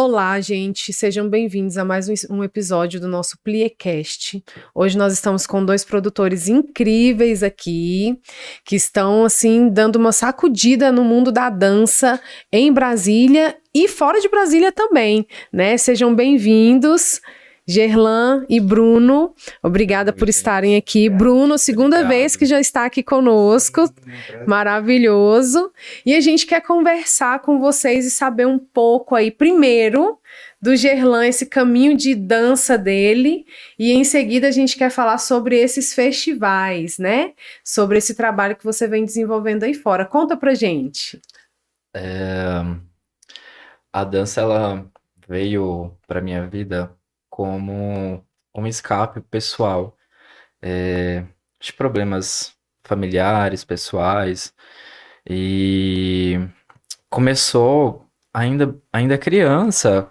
Olá, gente, sejam bem-vindos a mais um episódio do nosso Pliecast. Hoje nós estamos com dois produtores incríveis aqui, que estão, assim, dando uma sacudida no mundo da dança em Brasília e fora de Brasília também, né? Sejam bem-vindos, Gerlan e Bruno. Obrigada por estarem aqui. Bruno, segunda vez que já está aqui conosco. Maravilhoso. E a gente quer conversar com vocês e saber um pouco aí, primeiro, do Gerlan, esse caminho de dança dele, e em seguida a gente quer falar sobre esses festivais, né? Sobre esse trabalho que você vem desenvolvendo aí fora. Conta pra gente. A dança, ela veio para minha vida como um escape pessoal, de problemas familiares, pessoais, e começou ainda criança,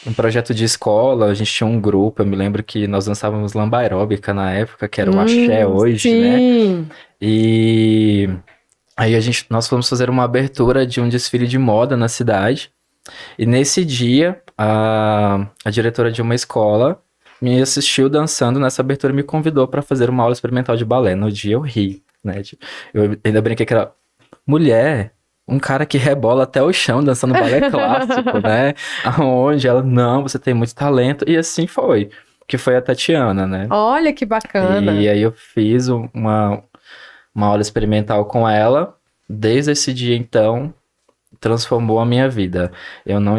um projeto de escola. A gente tinha um grupo, eu me lembro que nós dançávamos lamba aeróbica na época, que era o axé hoje, né? Sim. E aí nós fomos fazer uma abertura de um desfile de moda na cidade. E nesse dia, a diretora de uma escola me assistiu dançando nessa abertura e me convidou para fazer uma aula experimental de balé. No dia eu ri, né? Eu ainda brinquei que era mulher, um cara que rebola até o chão dançando balé clássico, né? Aonde ela, não, você tem muito talento. E assim foi, que foi a Tatiana, né? Olha que bacana. E aí eu fiz uma aula experimental com ela. Desde esse dia, então, transformou a minha vida. Eu não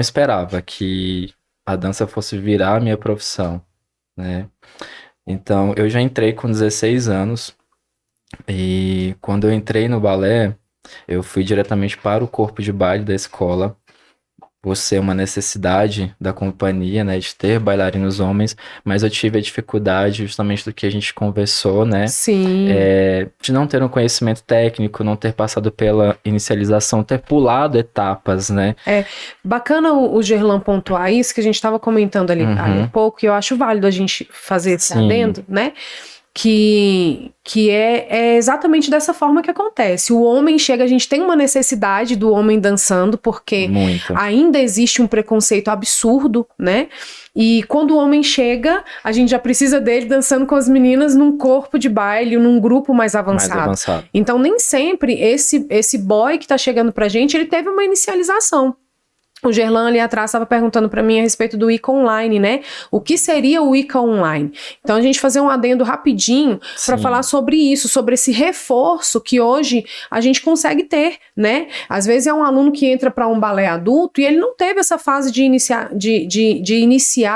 esperava que a dança fosse virar a minha profissão, né? Então, eu já entrei com 16 anos e quando eu entrei no balé, eu fui diretamente para o corpo de baile da escola, por ser uma necessidade da companhia, né, de ter bailarinos homens, mas eu tive a dificuldade justamente do que a gente conversou, né, Sim. de não ter um conhecimento técnico, não ter passado pela inicialização, ter pulado etapas, né. Bacana o Gerlan pontuar isso, que a gente estava comentando ali há pouco, e eu acho válido a gente fazer esse Sim. adendo, né? Que é exatamente dessa forma que acontece. O homem chega, a gente tem uma necessidade do homem dançando, porque Muito. ainda existe um preconceito absurdo, né? E quando o homem chega, a gente já precisa dele dançando com as meninas num corpo de baile, num grupo mais avançado. Então, nem sempre esse boy que tá chegando pra gente, ele teve uma inicialização. O Gerlan ali atrás estava perguntando para mim a respeito do ICA Online, né? O que seria o ICA Online? Então a gente fazer um adendo rapidinho para falar sobre isso, sobre esse reforço que hoje a gente consegue ter, né? Às vezes é um aluno que entra para um balé adulto e ele não teve essa fase de iniciar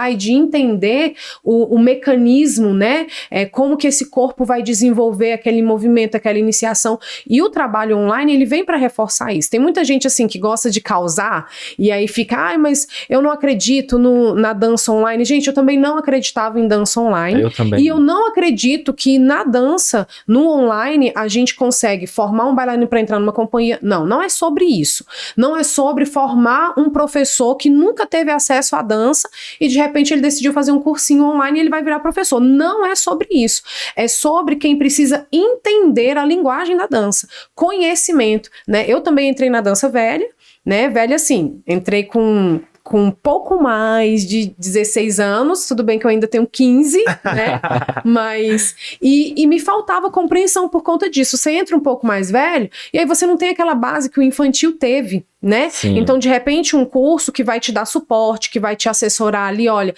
e de entender o mecanismo, né? Como que esse corpo vai desenvolver aquele movimento, aquela iniciação. E o trabalho online, ele vem para reforçar isso. Tem muita gente assim que gosta de causar e aí fica, mas eu não acredito na dança online. Gente, eu também não acreditava em dança online. Eu também. E eu não acredito que na dança, no online, a gente consegue formar um bailarino para entrar numa companhia. Não é sobre isso. Não é sobre formar um professor que nunca teve acesso à dança e de repente ele decidiu fazer um cursinho online e ele vai virar professor. Não é sobre isso. É sobre quem precisa entender a linguagem da dança. Conhecimento, né? Eu também entrei na dança velha, né, velha assim, entrei com um pouco mais de 16 anos, tudo bem que eu ainda tenho 15, né, mas, e me faltava compreensão por conta disso. Você entra um pouco mais velho, e aí você não tem aquela base que o infantil teve, né? Sim. Então, de repente, um curso que vai te dar suporte, que vai te assessorar ali, olha,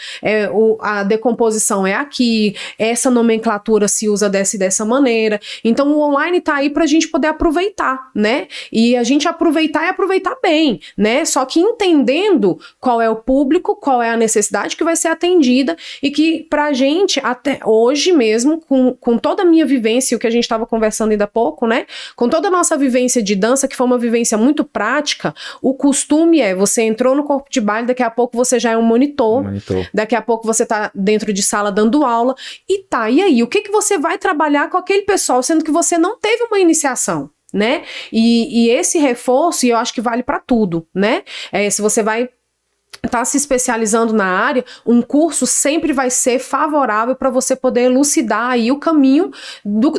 a decomposição é aqui, essa nomenclatura se usa dessa e dessa maneira. Então, o online tá aí pra gente poder aproveitar, né? E a gente aproveitar e aproveitar bem, né? Só que entendendo qual é o público, qual é a necessidade que vai ser atendida e que pra gente, até hoje mesmo, com toda a minha vivência, o que a gente estava conversando ainda há pouco, né? Com toda a nossa vivência de dança, que foi uma vivência muito prática, o costume você entrou no corpo de baile, daqui a pouco você já é um monitor. Daqui a pouco você tá dentro de sala dando aula, e aí, o que você vai trabalhar com aquele pessoal, sendo que você não teve uma iniciação, né? E esse reforço, e eu acho que vale para tudo, né? Se você vai está se especializando na área, um curso sempre vai ser favorável para você poder elucidar aí o caminho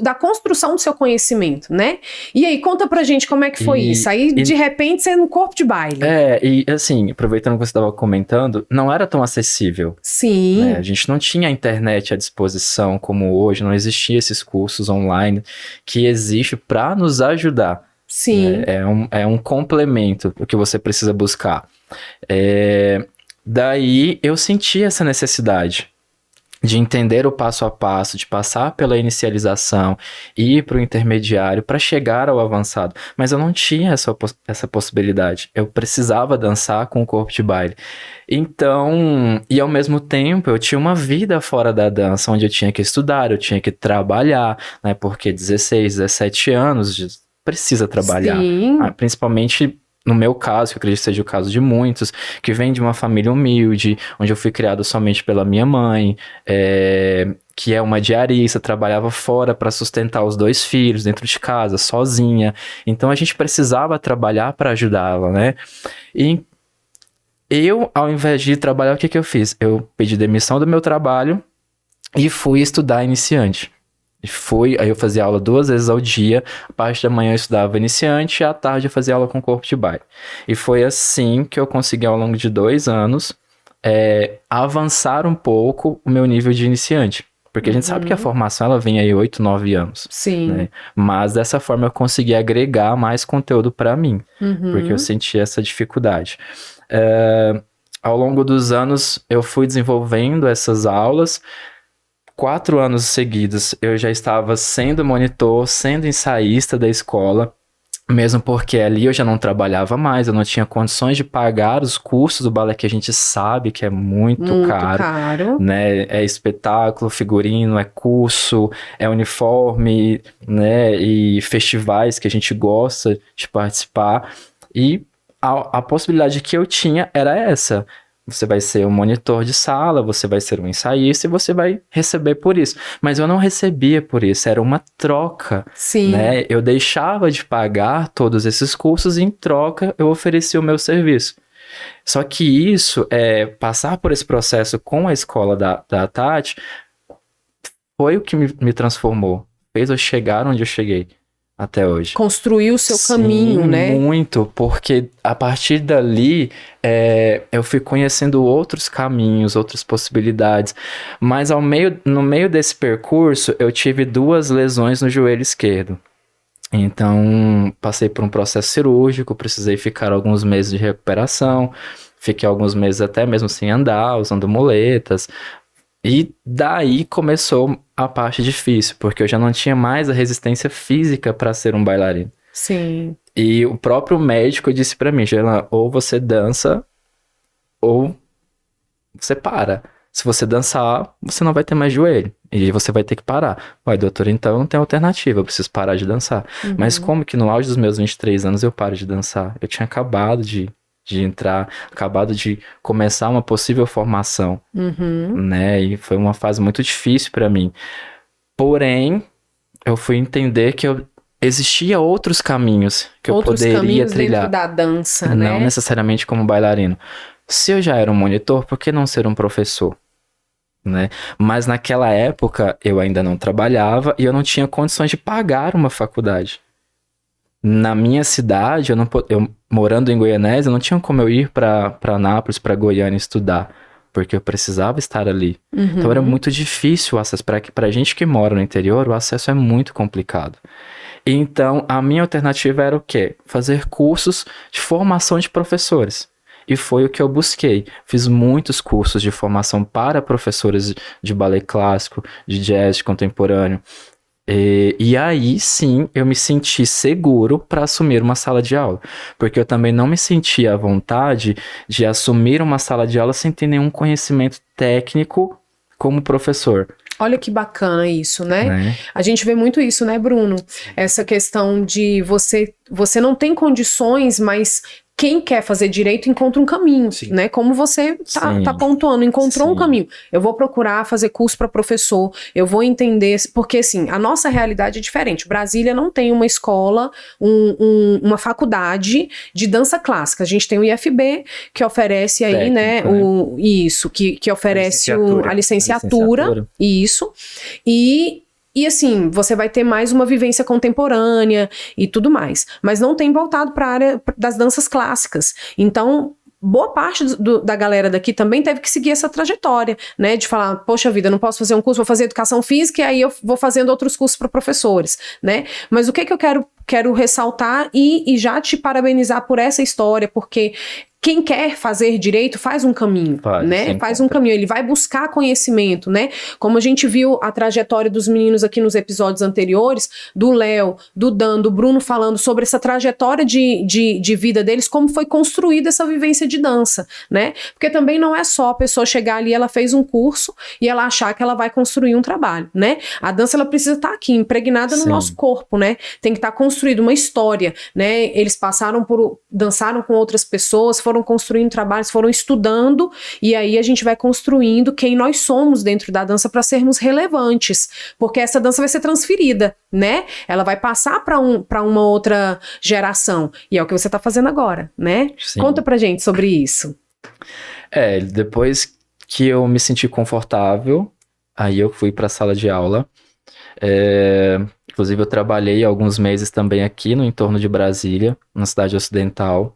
da construção do seu conhecimento, né? E aí, conta pra gente como é que foi isso. Aí, de repente, você é no corpo de baile. E assim, aproveitando que você estava comentando, não era tão acessível. Sim. Né? A gente não tinha a internet à disposição como hoje, não existiam esses cursos online que existe para nos ajudar. Sim. Né? É um complemento do que você precisa buscar. Daí eu senti essa necessidade de entender o passo a passo, de passar pela inicialização e ir para o intermediário para chegar ao avançado. Mas eu não tinha essa possibilidade. Eu precisava dançar com o corpo de baile. Então, e ao mesmo tempo, eu tinha uma vida fora da dança, onde eu tinha que estudar, eu tinha que trabalhar, né? Porque 16, 17 anos precisa trabalhar. Sim. Principalmente no meu caso, que eu acredito que seja o caso de muitos, que vem de uma família humilde, onde eu fui criado somente pela minha mãe, que é uma diarista, trabalhava fora para sustentar os 2 filhos dentro de casa, sozinha. Então a gente precisava trabalhar para ajudá-la, né? E eu, ao invés de trabalhar, o que eu fiz? Eu pedi demissão do meu trabalho e fui estudar iniciante. Aí eu fazia aula 2 vezes ao dia, a parte da manhã eu estudava iniciante e à tarde eu fazia aula com corpo de baile. E foi assim que eu consegui, ao longo de 2 anos, avançar um pouco o meu nível de iniciante. Porque a gente sabe que a formação ela vem aí 8, 9 anos. Sim. Né? Mas dessa forma eu consegui agregar mais conteúdo para mim, porque eu senti essa dificuldade. Ao longo dos anos eu fui desenvolvendo essas aulas. 4 anos seguidos eu já estava sendo monitor, sendo ensaísta da escola, mesmo porque ali eu já não trabalhava mais, eu não tinha condições de pagar os cursos do balé, que a gente sabe que é muito caro, né? É espetáculo, figurino, é curso, é uniforme, né? E festivais que a gente gosta de participar. E a possibilidade que eu tinha era essa. Você vai ser um monitor de sala, você vai ser um ensaísta e você vai receber por isso. Mas eu não recebia por isso, era uma troca. Sim. Né? Eu deixava de pagar todos esses cursos e em troca eu oferecia o meu serviço. Só que isso, passar por esse processo com a escola da Tati, foi o que me transformou. Fez eu chegar onde eu cheguei. Até hoje. Construir o seu caminho, né? Muito, porque a partir dali eu fui conhecendo outros caminhos, outras possibilidades, mas no meio desse percurso eu tive 2 lesões no joelho esquerdo. Então passei por um processo cirúrgico, precisei ficar alguns meses de recuperação, fiquei alguns meses até mesmo sem andar, usando muletas. E daí começou a parte difícil, porque eu já não tinha mais a resistência física para ser um bailarino. Sim. E o próprio médico disse para mim, Gelan, ou você dança, ou você para. Se você dançar, você não vai ter mais joelho. E você vai ter que parar. Ué, doutor, então não tem alternativa, eu preciso parar de dançar. Mas como que no auge dos meus 23 anos eu paro de dançar? Eu tinha acabado de entrar, acabado de começar uma possível formação, né? E foi uma fase muito difícil para mim. Porém, eu fui entender que existia outros caminhos que eu poderia trilhar. Dentro da dança, né? Não necessariamente como bailarino. Se eu já era um monitor, por que não ser um professor? Né? Mas naquela época eu ainda não trabalhava e eu não tinha condições de pagar uma faculdade. Na minha cidade, eu morando em Goianésia, eu não tinha como eu ir para Anápolis, para Goiânia estudar, porque eu precisava estar ali. Então era muito difícil o acesso. Para gente que mora no interior, o acesso é muito complicado. Então a minha alternativa era o quê? Fazer cursos de formação de professores. E foi o que eu busquei. Fiz muitos cursos de formação para professores de balé clássico, de jazz contemporâneo. E aí sim eu me senti seguro para assumir uma sala de aula, porque eu também não me sentia à vontade de assumir uma sala de aula sem ter nenhum conhecimento técnico como professor. Olha que bacana isso, né? A gente vê muito isso, né, Bruno? Essa questão de você não tem condições, mas quem quer fazer direito encontra um caminho, né? Como você tá pontuando, encontrou um caminho. Eu vou procurar fazer curso para professor, eu vou entender, porque assim, a nossa realidade é diferente. Brasília não tem uma escola, uma faculdade de dança clássica. A gente tem o IFB, que oferece aí, técnico, né? Que oferece a licenciatura. Isso. E assim, você vai ter mais uma vivência contemporânea e tudo mais. Mas não tem voltado para a área das danças clássicas. Então, boa parte da galera daqui também teve que seguir essa trajetória, né? De falar, poxa vida, não posso fazer um curso, vou fazer educação física e aí eu vou fazendo outros cursos para professores, né? Mas o que eu quero ressaltar e já te parabenizar por essa história, porque quem quer fazer direito faz um caminho, né? Faz um caminho, ele vai buscar conhecimento, né? Como a gente viu a trajetória dos meninos aqui nos episódios anteriores, do Léo, do Dan, do Bruno falando sobre essa trajetória de vida deles, como foi construída essa vivência de dança, né? Porque também não é só a pessoa chegar ali, ela fez um curso e ela achar que ela vai construir um trabalho, né? A dança, ela precisa estar aqui, impregnada no nosso corpo, né? Tem que estar construída uma história, né? Eles dançaram com outras pessoas, foram construindo trabalhos, foram estudando, e aí a gente vai construindo quem nós somos dentro da dança para sermos relevantes, porque essa dança vai ser transferida, né? Ela vai passar para uma outra geração, e é o que você está fazendo agora, né? Sim. Conta pra gente sobre isso. Depois que eu me senti confortável, aí eu fui para a sala de aula. Inclusive eu trabalhei alguns meses também aqui no entorno de Brasília, na cidade ocidental.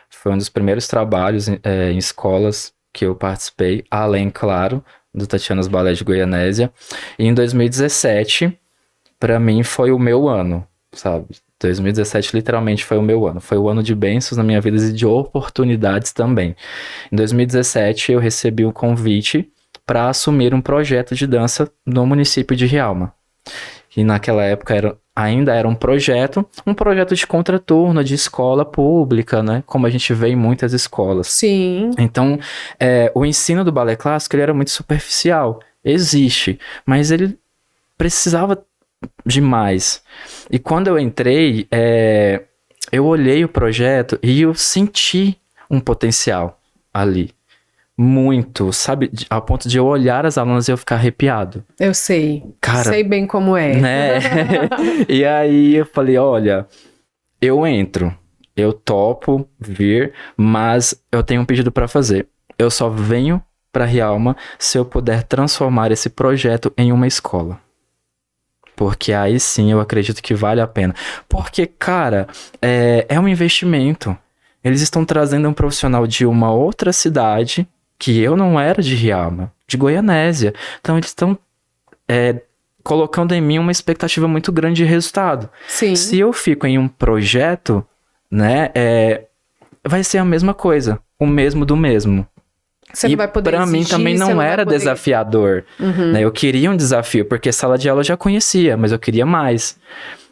Foi um dos primeiros trabalhos em escolas que eu participei, além, claro, do Tatianas Balé de Goianésia. E em 2017, para mim, foi o meu ano, sabe? 2017 literalmente foi o meu ano. Foi o ano de bênçãos na minha vida e de oportunidades também. Em 2017, eu recebi um convite para assumir um projeto de dança no município de Rialma. E naquela época ainda era um projeto de contraturno, de escola pública, né? Como a gente vê em muitas escolas. Sim. Então, o ensino do balé clássico ele era muito superficial. Existe, mas ele precisava de mais. E quando eu entrei, eu olhei o projeto e eu senti um potencial ali. Muito, sabe? A ponto de eu olhar as alunas e eu ficar arrepiado. Eu sei. Cara, sei bem como é. Né? E aí eu falei, olha, eu entro, eu topo vir, mas eu tenho um pedido para fazer. Eu só venho para Rialma se eu puder transformar esse projeto em uma escola. Porque aí sim eu acredito que vale a pena. Porque, cara, é um investimento. Eles estão trazendo um profissional de uma outra cidade, que eu não era de Rialma, de Goianésia. Então eles estão colocando em mim uma expectativa muito grande de resultado. Sim. Se eu fico em um projeto, né, vai ser a mesma coisa, o mesmo do mesmo. Você não vai poder pra mim também não era desafiador. Uhum. Né? Eu queria um desafio, porque sala de aula eu já conhecia, mas eu queria mais.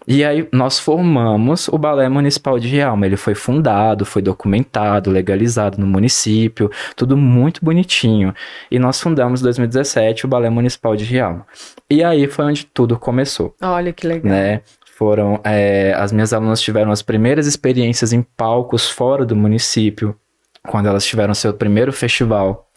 E aí nós formamos o Balé Municipal de Rialma. Ele foi fundado, foi documentado, legalizado no município, tudo muito bonitinho. E nós fundamos em 2017 o Balé Municipal de Rialma. E aí foi onde tudo começou. Olha que legal. Né? As minhas alunas tiveram as primeiras experiências em palcos fora do município, quando elas tiveram seu primeiro festival.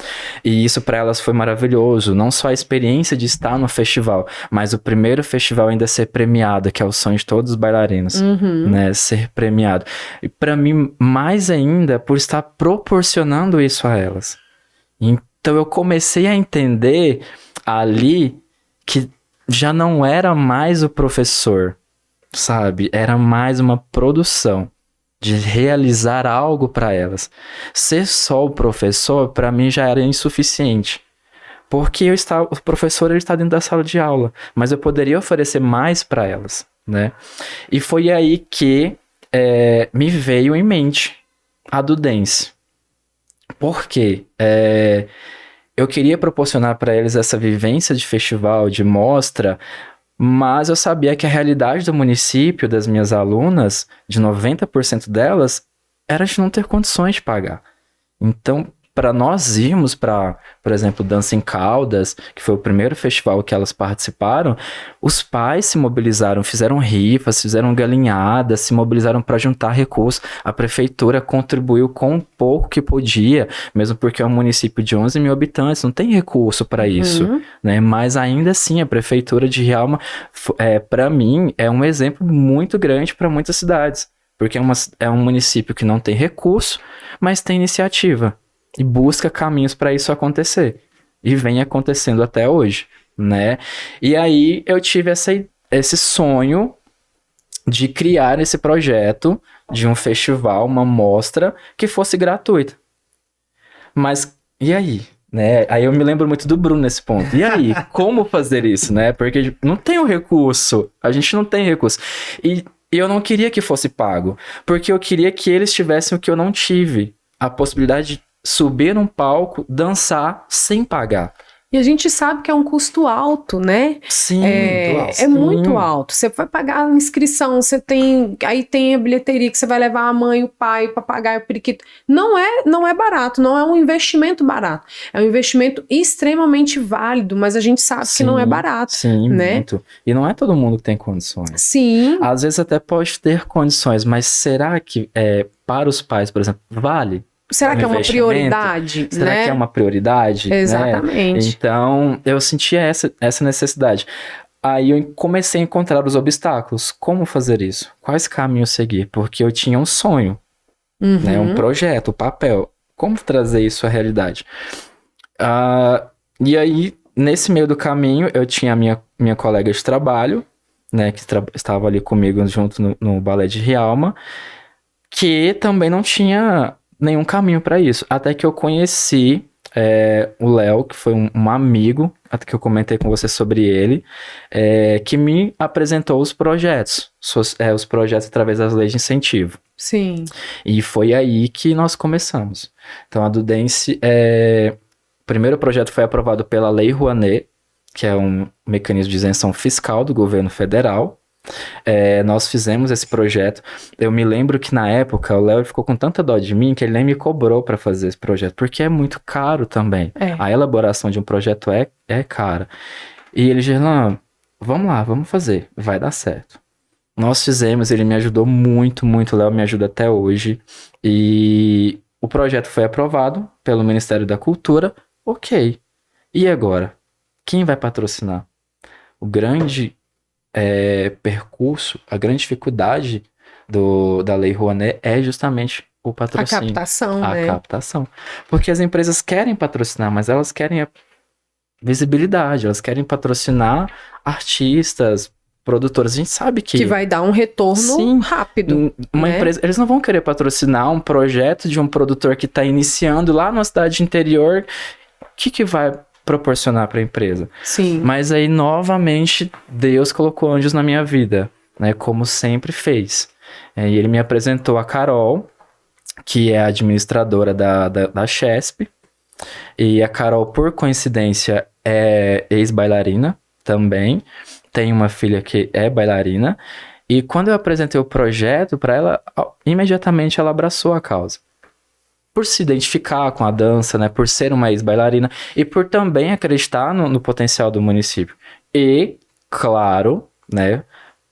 E isso para elas foi maravilhoso, não só a experiência de estar no festival, mas o primeiro festival ainda ser premiado, que é o sonho de todos os bailarinos, né, ser premiado. E para mim, mais ainda, por estar proporcionando isso a elas. Então eu comecei a entender ali que já não era mais o professor, sabe? Era mais uma produção de realizar algo para elas. Ser só o professor, para mim, já era insuficiente. Porque o professor ele está dentro da sala de aula, mas eu poderia oferecer mais para elas, né? E foi aí que me veio em mente a do dance. Por quê? Eu queria proporcionar para eles essa vivência de festival, de mostra, mas eu sabia que a realidade do município, das minhas alunas, de 90% delas, era de não ter condições de pagar. Então, para nós irmos para, por exemplo, Dança em Caldas, que foi o primeiro festival que elas participaram, os pais se mobilizaram, fizeram rifas, fizeram galinhadas, se mobilizaram para juntar recursos. A prefeitura contribuiu com o pouco que podia, mesmo porque é um município de 11 mil habitantes, não tem recurso para isso, né? Mas ainda assim, a prefeitura de Rialma, para mim, é um exemplo muito grande para muitas cidades, porque é um município que não tem recurso, mas tem iniciativa e busca caminhos para isso acontecer. E vem acontecendo até hoje, né? E aí eu tive esse sonho de criar esse projeto de um festival, uma mostra que fosse gratuita. Mas, e aí? Né? Aí eu me lembro muito do Bruno nesse ponto. E aí? Como fazer isso, né? Porque não tem o recurso. A gente não tem recurso. E eu não queria que fosse pago, porque eu queria que eles tivessem o que eu não tive. A possibilidade de subir num palco, dançar sem pagar. E a gente sabe que é um custo alto, né? Sim, é muito alto. Você vai pagar a inscrição, aí tem a bilheteria que você vai levar a mãe, o pai para pagar o periquito. Não é barato, não é um investimento barato. É um investimento extremamente válido, mas a gente sabe que não é barato. Sim, né? Muito. E não é todo mundo que tem condições. Sim. Às vezes até pode ter condições, mas será que para os pais, por exemplo, vale? Será que é uma prioridade? Será que é uma prioridade? Exatamente. Né? Então, eu sentia essa necessidade. Aí eu comecei a encontrar os obstáculos. Como fazer isso? Quais caminhos seguir? Porque eu tinha um sonho, né? Um projeto, um papel. Como trazer isso à realidade? E aí, nesse meio do caminho, eu tinha a minha colega de trabalho, né? Que estava ali comigo junto no Balé de Rialma, que também não tinha nenhum caminho para isso, até que eu conheci o Léo, que foi um amigo, até que eu comentei com você sobre ele, que me apresentou os projetos através das leis de incentivo. Sim. E foi aí que nós começamos. Então a Dudense, o primeiro projeto foi aprovado pela Lei Rouanet, que é um mecanismo de isenção fiscal do governo federal. Nós fizemos esse projeto. Eu me lembro que na época o Léo ficou com tanta dó de mim que ele nem me cobrou para fazer esse projeto, porque é muito caro também. A elaboração de um projeto é cara. E ele, Gerlan, vamos lá, vamos fazer, vai dar certo. Nós fizemos, ele me ajudou muito, muito. O Léo me ajuda até hoje. E o projeto foi aprovado pelo Ministério da Cultura. Ok. E agora? Quem vai patrocinar? O grande percurso, a grande dificuldade da Lei Rouanet é justamente o patrocínio. A captação, né? A captação. Porque as empresas querem patrocinar, mas elas querem a visibilidade, elas querem patrocinar artistas, produtores. A gente sabe que vai dar um retorno rápido. Uma empresa, eles não vão querer patrocinar um projeto de um produtor que está iniciando lá na cidade interior. O que vai proporcionar para a empresa? Sim. Mas aí, novamente, Deus colocou anjos na minha vida, né? Como sempre fez. E ele me apresentou a Carol, que é a administradora da Chesp. E a Carol, por coincidência, é ex-bailarina também. Tem uma filha que é bailarina. E quando eu apresentei o projeto para ela, imediatamente ela abraçou a causa. Por se identificar com a dança, né? Por ser uma ex-bailarina e por também acreditar no potencial do município. E, claro, né?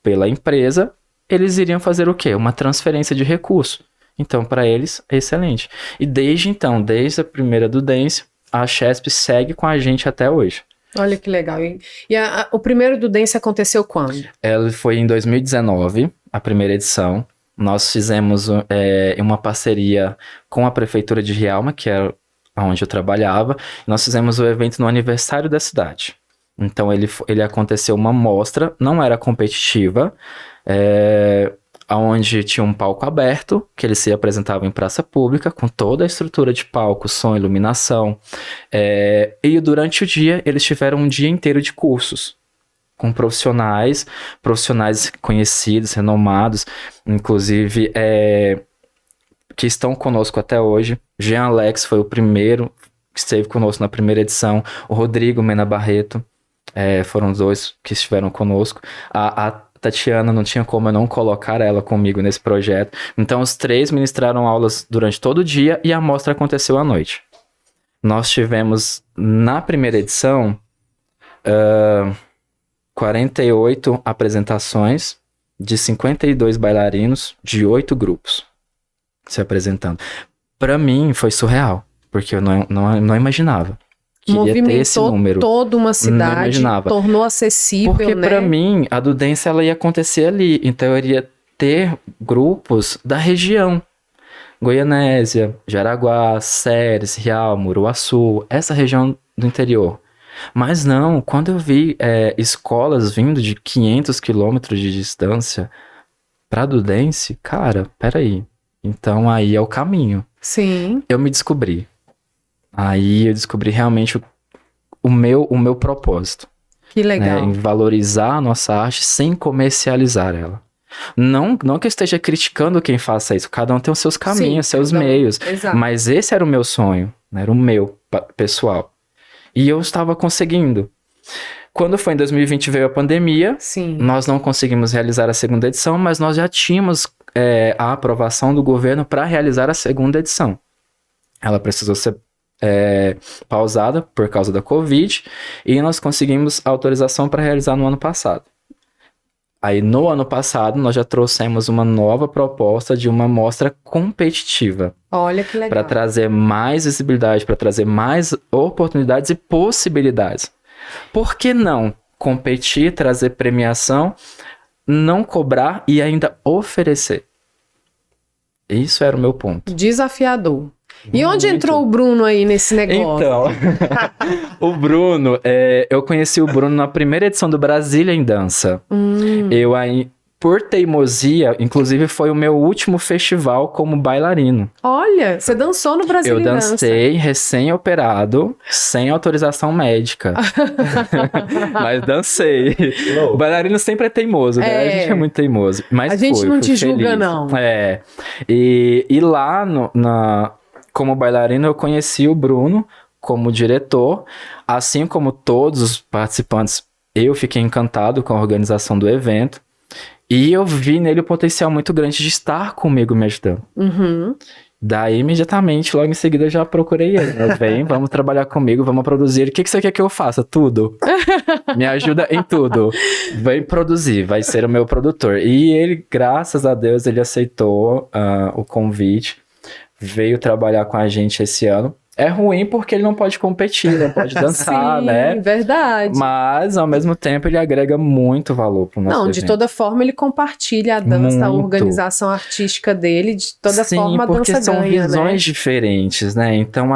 Pela empresa, eles iriam fazer o quê? Uma transferência de recurso. Então, para eles, é excelente. E desde então, desde a primeira Dudense, a Chesp segue com a gente até hoje. Olha que legal. E o primeiro Dudense aconteceu quando? Ela foi em 2019, a primeira edição. Nós fizemos uma parceria com a Prefeitura de Rialma, que era onde eu trabalhava. Nós fizemos o evento no aniversário da cidade. Então, ele aconteceu uma mostra, não era competitiva, onde tinha um palco aberto, que eles se apresentavam em praça pública, com toda a estrutura de palco, som, iluminação. E durante o dia, eles tiveram um dia inteiro de cursos, com profissionais conhecidos, renomados, inclusive que estão conosco até hoje. Jean Alex foi o primeiro que esteve conosco na primeira edição, o Rodrigo Mena Barreto, foram os dois que estiveram conosco. A Tatiana, não tinha como eu não colocar ela comigo nesse projeto. Então, os três ministraram aulas durante todo o dia e a mostra aconteceu à noite. nós tivemos, na primeira edição, 48 apresentações de 52 bailarinos de 8 grupos se apresentando. Para mim, foi surreal, porque eu não imaginava. Queria ter esse número. Toda uma cidade, tornou acessível, porque, né? Para mim, a Dudência ela ia acontecer ali, então eu iria ter grupos da região. Goianésia, Jaraguá, Ceres, Rialmo, Uruaçu, essa região do interior. Mas não, quando eu vi escolas vindo de 500 quilômetros de distância pra Dudência, cara, peraí. Então aí é o caminho. Sim. Eu me descobri. Aí eu descobri realmente o meu propósito. Que legal. Né, em valorizar a nossa arte sem comercializar ela. Não que eu esteja criticando quem faça isso. Cada um tem os seus caminhos, seus meios. Exato. Mas esse era o meu sonho. Né, era o meu pessoal. E eu estava conseguindo. Quando foi em 2020 veio a pandemia, Sim. Nós não conseguimos realizar a segunda edição, mas nós já tínhamos a aprovação do governo para realizar a segunda edição. Ela precisou ser pausada por causa da Covid e nós conseguimos autorização para realizar no ano passado. Aí no ano passado nós já trouxemos uma nova proposta de uma mostra competitiva. Olha que legal. Para trazer mais visibilidade, para trazer mais oportunidades e possibilidades. Por que não competir, trazer premiação, não cobrar e ainda oferecer? Isso era o meu ponto. Desafiador. E onde entrou o Bruno aí nesse negócio? Então, o Bruno, eu conheci o Bruno na primeira edição do Brasília em Dança. Eu aí, por teimosia, inclusive foi o meu último festival como bailarino. Olha, você dançou no Brasília em Dança. Eu dancei recém-operado, sem autorização médica. Mas dancei. O bailarino sempre é teimoso, né? A gente é muito teimoso. Mas a gente não te julga, feliz. não. E lá como bailarino, eu conheci o Bruno como diretor, assim como todos os participantes, eu fiquei encantado com a organização do evento, e eu vi nele o potencial muito grande de estar comigo me ajudando. Uhum. Daí, imediatamente, logo em seguida, eu já procurei ele. Vem, vamos trabalhar comigo, vamos produzir. O que você quer que eu faça? Tudo. Me ajuda em tudo. Vem produzir, vai ser o meu produtor. E ele, graças a Deus, ele aceitou o convite. Veio trabalhar com a gente esse ano. É ruim porque ele não pode competir, não pode dançar, Sim, né? Verdade. Mas, ao mesmo tempo, ele agrega muito valor pro nosso evento. De toda forma, ele compartilha a dança, a organização artística dele, de toda forma a dança ganha, porque são visões diferentes, né? Então,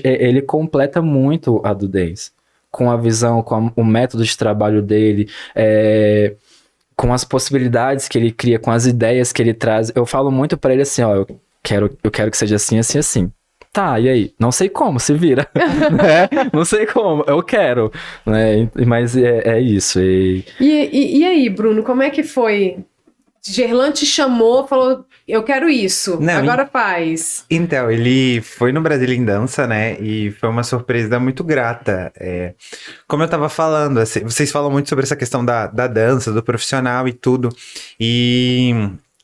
ele completa muito a do dance. Com a visão, com o método de trabalho dele, com as possibilidades que ele cria, com as ideias que ele traz. Eu falo muito pra ele assim, ó, eu quero que seja assim, assim, assim. Tá, e aí? Não sei como, se vira. Né? Não sei como, eu quero. Né? Mas é isso. E aí, Bruno, como é que foi? Gerlan te chamou, falou, eu quero isso, agora faz. Então, ele foi no Brasília em Dança, né, e foi uma surpresa muito grata. Como eu tava falando, vocês falam muito sobre essa questão da dança, do profissional e tudo, e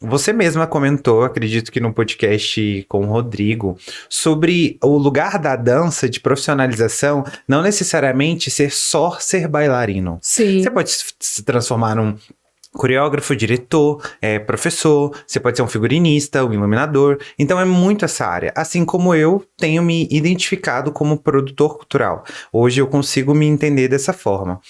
você mesma comentou, acredito que no podcast com o Rodrigo, sobre o lugar da dança de profissionalização, não necessariamente ser bailarino. Sim. Você pode se transformar num coreógrafo, diretor, professor, você pode ser um figurinista, um iluminador, então é muito essa área, assim como eu tenho me identificado como produtor cultural, hoje eu consigo me entender dessa forma.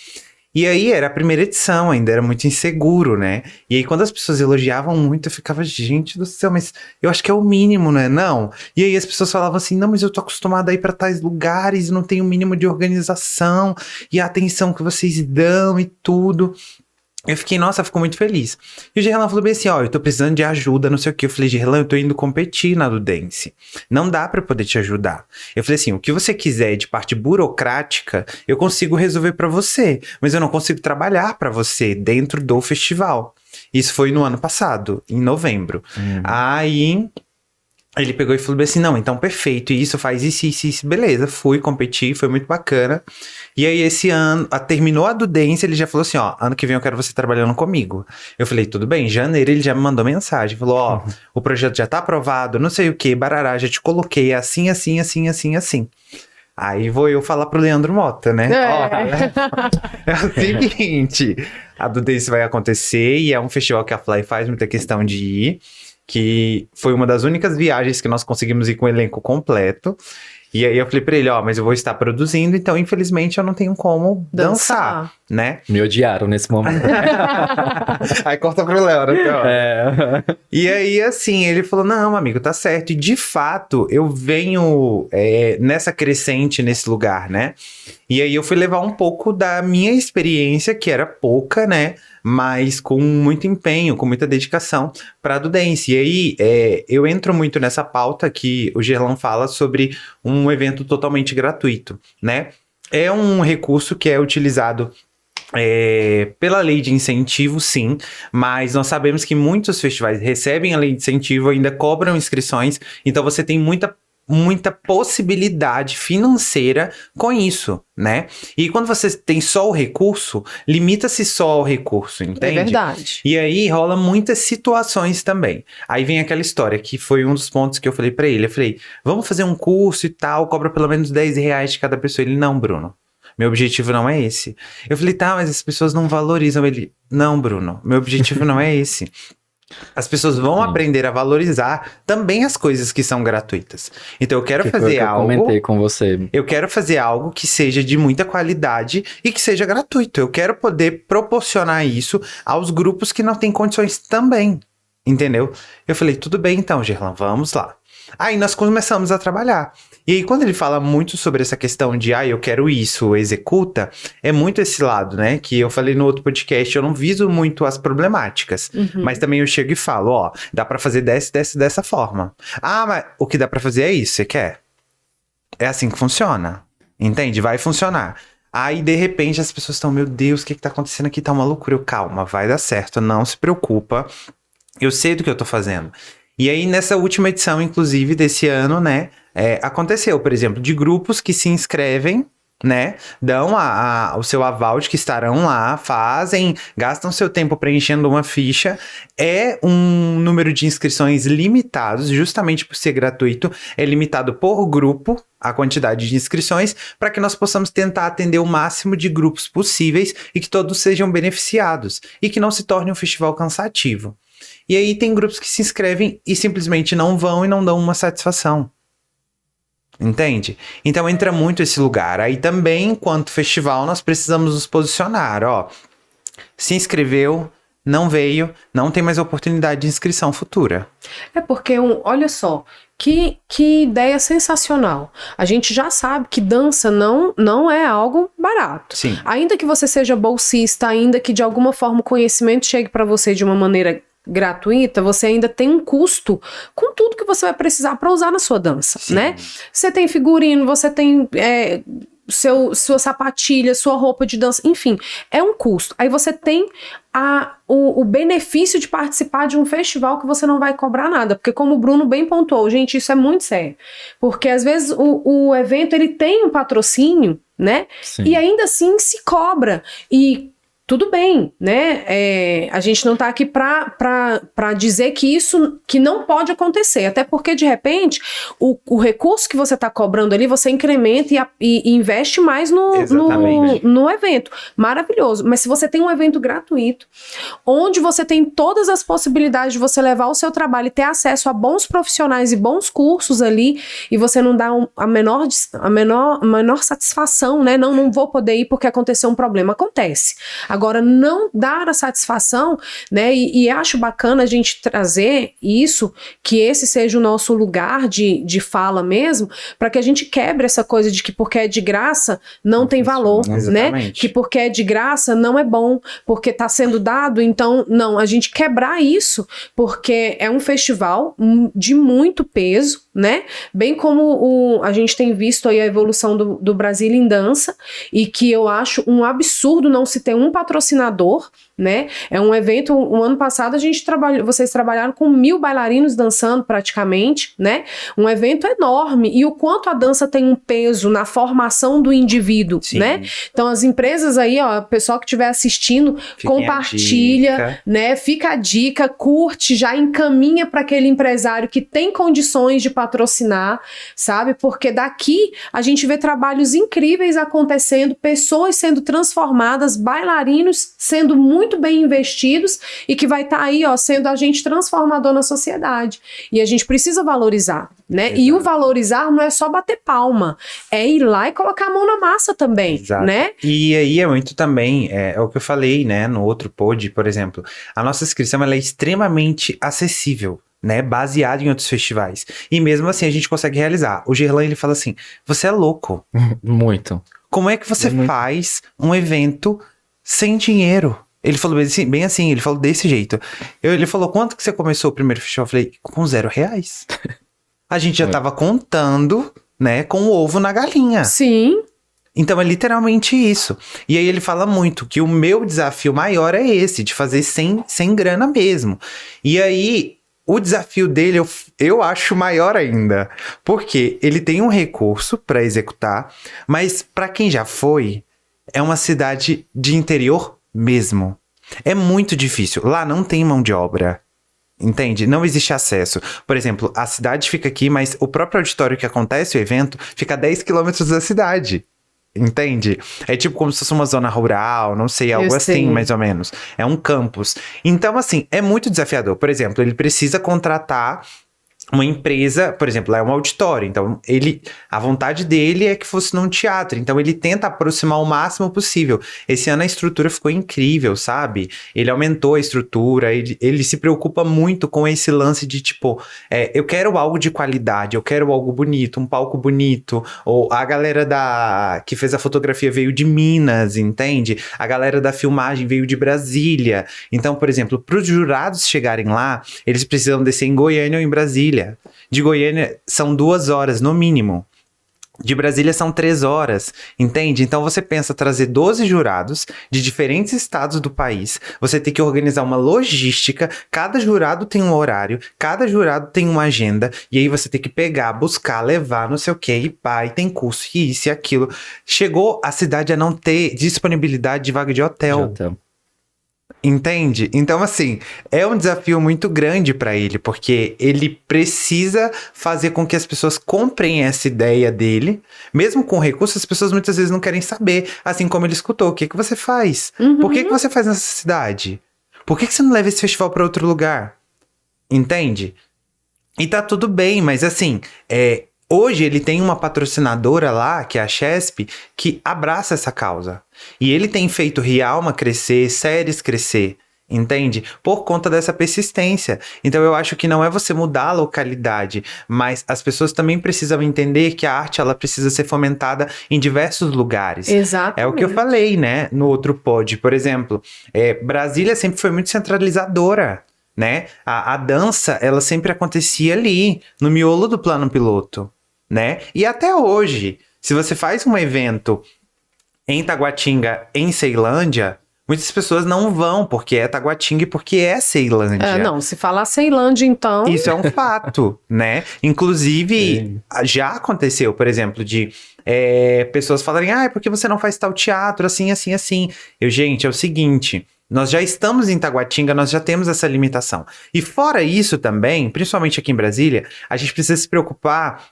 E aí era a primeira edição, ainda era muito inseguro, né? E aí quando as pessoas elogiavam muito, eu ficava, gente do céu, mas eu acho que é o mínimo, né? Não. E aí as pessoas falavam assim, não, mas eu tô acostumada a ir pra tais lugares, não tem o mínimo de organização e a atenção que vocês dão e tudo. Eu fiquei, nossa, ficou muito feliz. E o Gerlan falou bem assim, eu tô precisando de ajuda, não sei o que. Eu falei, Gerlan, eu tô indo competir na Dudência. Não dá pra eu poder te ajudar. Eu falei assim, o que você quiser de parte burocrática, eu consigo resolver pra você. Mas eu não consigo trabalhar pra você dentro do festival. Isso foi no ano passado, em novembro. Aí ele pegou e falou assim, não, então perfeito, isso faz isso, beleza, fui competir, foi muito bacana. E aí esse ano, terminou a Dudência, ele já falou assim, ano que vem eu quero você trabalhando comigo. Eu falei, tudo bem, em janeiro ele já me mandou mensagem, falou, o projeto já tá aprovado, não sei o que, barará, já te coloquei assim. Aí vou eu falar pro Leandro Mota, né? É o seguinte, a do Dance vai acontecer e é um festival que a Fly faz muita questão de ir, que foi uma das únicas viagens que nós conseguimos ir com o elenco completo. E aí eu falei pra ele, mas eu vou estar produzindo, então infelizmente eu não tenho como dançar, né? Me odiaram nesse momento. Aí corta pro Léo, né? E aí, assim, ele falou, não, amigo, tá certo. E de fato, eu venho nessa crescente, nesse lugar, né? E aí eu fui levar um pouco da minha experiência, que era pouca, né? Mas com muito empenho, com muita dedicação para a do Dance. E aí, eu entro muito nessa pauta que o Gerlan fala sobre um evento totalmente gratuito, né? É um recurso que é utilizado pela lei de incentivo, sim, mas nós sabemos que muitos festivais recebem a lei de incentivo, ainda cobram inscrições, então você tem muita possibilidade financeira com isso, né? E quando você tem só o recurso, limita-se só ao recurso, entende? É verdade. E aí rola muitas situações também. Aí vem aquela história, que foi um dos pontos que eu falei pra ele. Eu falei, vamos fazer um curso e tal, cobra pelo menos R$10 de cada pessoa. Ele, não, Bruno, meu objetivo não é esse. Eu falei, tá, mas as pessoas não valorizam. Ele, não, Bruno, meu objetivo não é esse. As pessoas vão aprender a valorizar também as coisas que são gratuitas. Então eu quero fazer algo... Eu comentei com você. Eu quero fazer algo que seja de muita qualidade e que seja gratuito. Eu quero poder proporcionar isso aos grupos que não têm condições também. Entendeu? Eu falei, tudo bem então, Gerlan, vamos lá. Aí nós começamos a trabalhar. E aí quando ele fala muito sobre essa questão de, eu quero isso, executa, é muito esse lado, né? Que eu falei no outro podcast, eu não viso muito as problemáticas. Mas também eu chego e falo, dá pra fazer dessa forma. Mas o que dá pra fazer é isso, você quer? É assim que funciona. Entende? Vai funcionar. Aí, de repente, as pessoas estão, meu Deus, o que tá acontecendo aqui? Tá uma loucura. Calma, vai dar certo, não se preocupa. Eu sei do que eu tô fazendo. E aí, nessa última edição, inclusive, desse ano, né, aconteceu, por exemplo, de grupos que se inscrevem, né, dão o seu aval de que estarão lá, gastam seu tempo preenchendo uma ficha, é um número de inscrições limitados, justamente por ser gratuito, é limitado por grupo, a quantidade de inscrições, para que nós possamos tentar atender o máximo de grupos possíveis e que todos sejam beneficiados, e que não se torne um festival cansativo. E aí tem grupos que se inscrevem e simplesmente não vão e não dão uma satisfação. Entende? Então entra muito esse lugar. Aí também, enquanto festival, nós precisamos nos posicionar. Se inscreveu, não veio, não tem mais oportunidade de inscrição futura. É porque, olha só, que ideia sensacional. A gente já sabe que dança não é algo barato. Sim. Ainda que você seja bolsista, ainda que de alguma forma o conhecimento chegue para você de uma maneira gratuita, você ainda tem um custo com tudo que você vai precisar para usar na sua dança, Sim. né? Você tem figurino, você tem sua sapatilha, sua roupa de dança, enfim, é um custo. Aí você tem o benefício de participar de um festival que você não vai cobrar nada, porque como o Bruno bem pontuou, gente, isso é muito sério, porque às vezes o evento ele tem um patrocínio, né? Sim. E ainda assim se cobra, e tudo bem, né? A gente não tá aqui pra dizer que não pode acontecer, até porque de repente o recurso que você tá cobrando ali, você incrementa e investe mais no evento. Maravilhoso. Mas se você tem um evento gratuito, onde você tem todas as possibilidades de você levar o seu trabalho e ter acesso a bons profissionais e bons cursos ali, e você não dá a menor satisfação, né? Não vou poder ir porque aconteceu um problema. Acontece. Agora, não dar a satisfação, né, e acho bacana a gente trazer isso, que esse seja o nosso lugar de fala mesmo, para que a gente quebre essa coisa de que porque é de graça não tem valor, né, que porque é de graça não é bom, porque está sendo dado, então, não, a gente quebrar isso, porque é um festival de muito peso, né, bem como a gente tem visto aí a evolução do Brasil em dança, e que eu acho um absurdo não se ter um patrocinador, né? É um evento, o ano passado vocês trabalharam com 1.000 bailarinos dançando praticamente, né? Um evento enorme, e o quanto a dança tem um peso na formação do indivíduo, Sim. né? Então as empresas aí, ó, o pessoal que estiver assistindo, compartilha, né? Fica a dica, curte, já encaminha para aquele empresário que tem condições de patrocinar, sabe? Porque daqui a gente vê trabalhos incríveis acontecendo, pessoas sendo transformadas, bailarinos sendo muito bem investidos e que vai estar aí, ó, sendo agente transformador na sociedade. E a gente precisa valorizar, né? Exato. E o valorizar não é só bater palma, é ir lá e colocar a mão na massa também, Exato. Né? E aí é muito também, é o que eu falei, né, no outro pod, por exemplo, a nossa inscrição ela é extremamente acessível, né, baseado em outros festivais. E mesmo assim a gente consegue realizar. O Gerlan, ele fala assim, você é louco. Muito. Como é que você faz um evento sem dinheiro? Ele falou bem assim, ele falou desse jeito. Ele falou, quanto que você começou o primeiro festival? Eu falei, com R$0. A gente já tava contando, né, com o ovo na galinha. Sim. Então é literalmente isso. E aí ele fala muito que o meu desafio maior é esse, de fazer sem grana mesmo. E aí, o desafio dele eu acho maior ainda. Porque ele tem um recurso para executar, mas para quem já foi, é uma cidade de interior mesmo. É muito difícil. Lá não tem mão de obra. Entende? Não existe acesso. Por exemplo, a cidade fica aqui, mas o próprio auditório que acontece o evento fica a 10 quilômetros da cidade. Entende? É tipo como se fosse uma zona rural, não sei, algo assim, mais ou menos. É um campus. Então, assim, é muito desafiador. Por exemplo, ele precisa contratar uma empresa, por exemplo, lá é um auditório, então a vontade dele é que fosse num teatro, então ele tenta aproximar o máximo possível. Esse ano a estrutura ficou incrível, sabe? Ele aumentou a estrutura, ele se preocupa muito com esse lance de tipo, eu quero algo de qualidade, eu quero algo bonito, um palco bonito, ou a galera que fez a fotografia veio de Minas, entende? A galera da filmagem veio de Brasília. Então, por exemplo, para os jurados chegarem lá, eles precisam descer em Goiânia ou em Brasília. De Goiânia são 2 horas no mínimo. De Brasília são 3 horas, entende? Então você pensa trazer 12 jurados de diferentes estados do país, você tem que organizar uma logística, cada jurado tem um horário, cada jurado tem uma agenda, e aí você tem que pegar, buscar, levar, não sei o que, e pá, e tem curso, e isso e aquilo. Chegou a cidade a não ter disponibilidade de vaga de hotel. Entende? Então, assim, é um desafio muito grande para ele, porque ele precisa fazer com que as pessoas comprem essa ideia dele. Mesmo com recursos, as pessoas muitas vezes não querem saber. Assim como ele escutou, o que você faz? Uhum. Por que você faz nessa cidade? Por que você não leva esse festival para outro lugar? Entende? E tá tudo bem, mas assim, hoje ele tem uma patrocinadora lá, que é a Chesp, que abraça essa causa. E ele tem feito Rialma crescer, séries crescer, entende? Por conta dessa persistência. Então eu acho que não é você mudar a localidade, mas as pessoas também precisam entender que a arte ela precisa ser fomentada em diversos lugares. Exatamente. É o que eu falei, né, no outro pod. Por exemplo, Brasília sempre foi muito centralizadora, né? A dança, ela sempre acontecia ali, no miolo do plano piloto, né? E até hoje, se você faz um evento em Taguatinga, em Ceilândia, muitas pessoas não vão porque é Taguatinga e porque é Ceilândia. Não, se falar Ceilândia, então... Isso é um fato, né? Inclusive, já aconteceu, por exemplo, de pessoas falarem, porque você não faz tal teatro, assim, assim, assim. Gente, é o seguinte... Nós já estamos em Taguatinga, nós já temos essa limitação. E fora isso também, principalmente aqui em Brasília, a gente precisa se preocupar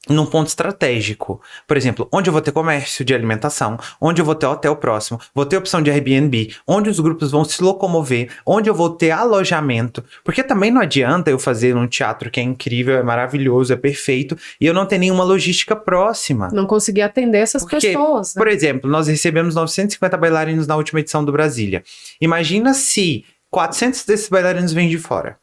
num ponto estratégico. Por exemplo, onde eu vou ter comércio de alimentação, onde eu vou ter hotel próximo, vou ter opção de Airbnb, onde os grupos vão se locomover, onde eu vou ter alojamento. Porque também não adianta eu fazer um teatro que é incrível, é maravilhoso, é perfeito, e eu não ter nenhuma logística próxima. Não conseguir atender essas pessoas. Né? Por exemplo, nós recebemos 950 bailarinos na última edição do Brasília. Imagina se 400 desses bailarinos vêm de fora.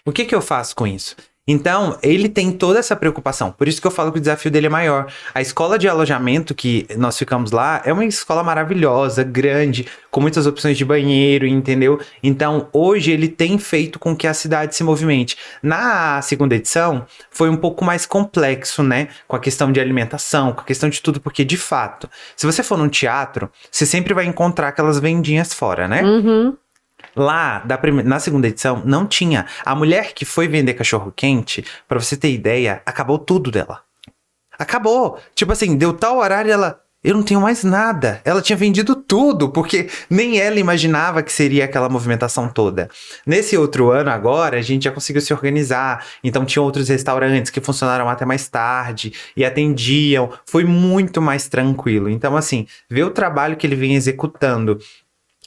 O que eu faço com isso? Então, ele tem toda essa preocupação. Por isso que eu falo que o desafio dele é maior. A escola de alojamento que nós ficamos lá é uma escola maravilhosa, grande, com muitas opções de banheiro, entendeu? Então, hoje ele tem feito com que a cidade se movimente. Na segunda edição, foi um pouco mais complexo, né? Com a questão de alimentação, com a questão de tudo, porque, de fato, se você for num teatro, você sempre vai encontrar aquelas vendinhas fora, né? Uhum. Lá, na segunda edição, não tinha. A mulher que foi vender cachorro-quente, pra você ter ideia, acabou tudo dela. Acabou. Tipo assim, deu tal horário, eu não tenho mais nada. Ela tinha vendido tudo, porque nem ela imaginava que seria aquela movimentação toda. Nesse outro ano agora, a gente já conseguiu se organizar. Então tinha outros restaurantes que funcionaram até mais tarde e atendiam. Foi muito mais tranquilo. Então assim, ver o trabalho que ele vem executando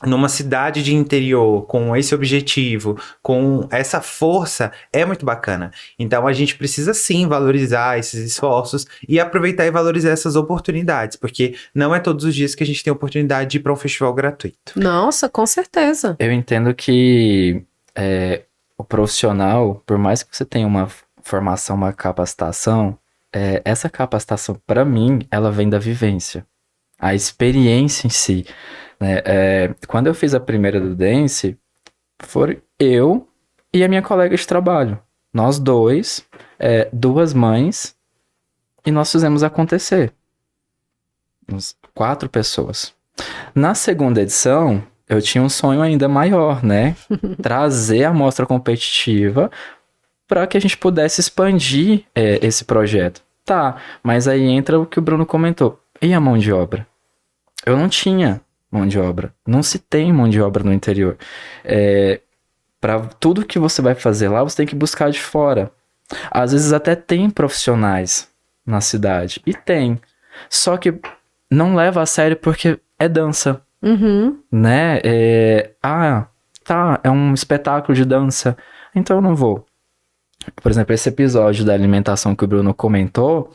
numa cidade de interior, com esse objetivo, com essa força, é muito bacana. Então a gente precisa sim valorizar esses esforços e aproveitar e valorizar essas oportunidades, porque não é todos os dias que a gente tem a oportunidade de ir para um festival gratuito. Nossa, com certeza. Eu entendo que o profissional, por mais que você tenha uma formação, uma capacitação, essa capacitação, para mim, ela vem da vivência. A experiência em si. Quando eu fiz a primeira do Dance, foram eu e a minha colega de trabalho. Nós dois, duas mães, e nós fizemos acontecer. 4 pessoas. Na segunda edição, eu tinha um sonho ainda maior, né? Trazer a mostra competitiva para que a gente pudesse expandir esse projeto. Tá, mas aí entra o que o Bruno comentou. E a mão de obra? Eu não tinha mão de obra. Não se tem mão de obra no interior. Para tudo que você vai fazer lá, você tem que buscar de fora. Às vezes até tem profissionais na cidade. E tem. Só que não leva a sério porque é dança. Uhum. Né? É um espetáculo de dança. Então eu não vou. Por exemplo, esse episódio da alimentação que o Bruno comentou,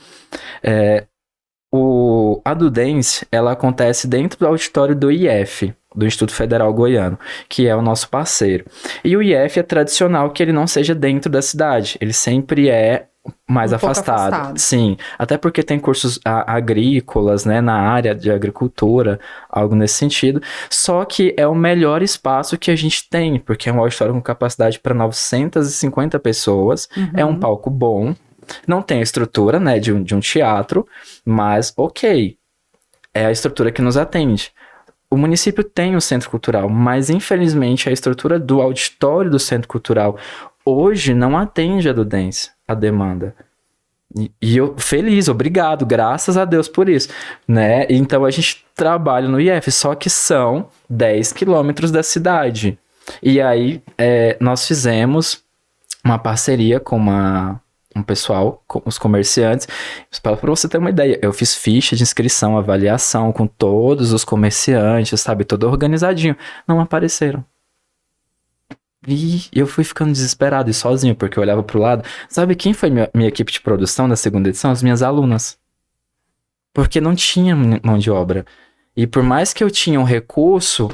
a do Dance, ela acontece dentro do auditório do IF, do Instituto Federal Goiano, que é o nosso parceiro. E o IF é tradicional que ele não seja dentro da cidade, ele sempre é mais afastado. Sim, até porque tem cursos agrícolas, né, na área de agricultura, algo nesse sentido. Só que é o melhor espaço que a gente tem, porque é um auditório com capacidade para 950 pessoas, é um palco bom, não tem a estrutura, né, de um teatro, mas ok, é a estrutura que nos atende. O município tem o centro cultural, mas infelizmente a estrutura do auditório do centro cultural hoje não atende a do Dance, a demanda. E eu feliz, obrigado, graças a Deus por isso, né? Então a gente trabalha no IF, só que são 10 quilômetros da cidade. E aí nós fizemos uma parceria com um pessoal, com os comerciantes. Para você ter uma ideia, eu fiz ficha de inscrição, avaliação com todos os comerciantes, sabe? Todo organizadinho. Não apareceram. E eu fui ficando desesperado e sozinho, porque eu olhava pro lado. Sabe quem foi minha equipe de produção da segunda edição? As minhas alunas. Porque não tinha mão de obra. E por mais que eu tinha um recurso,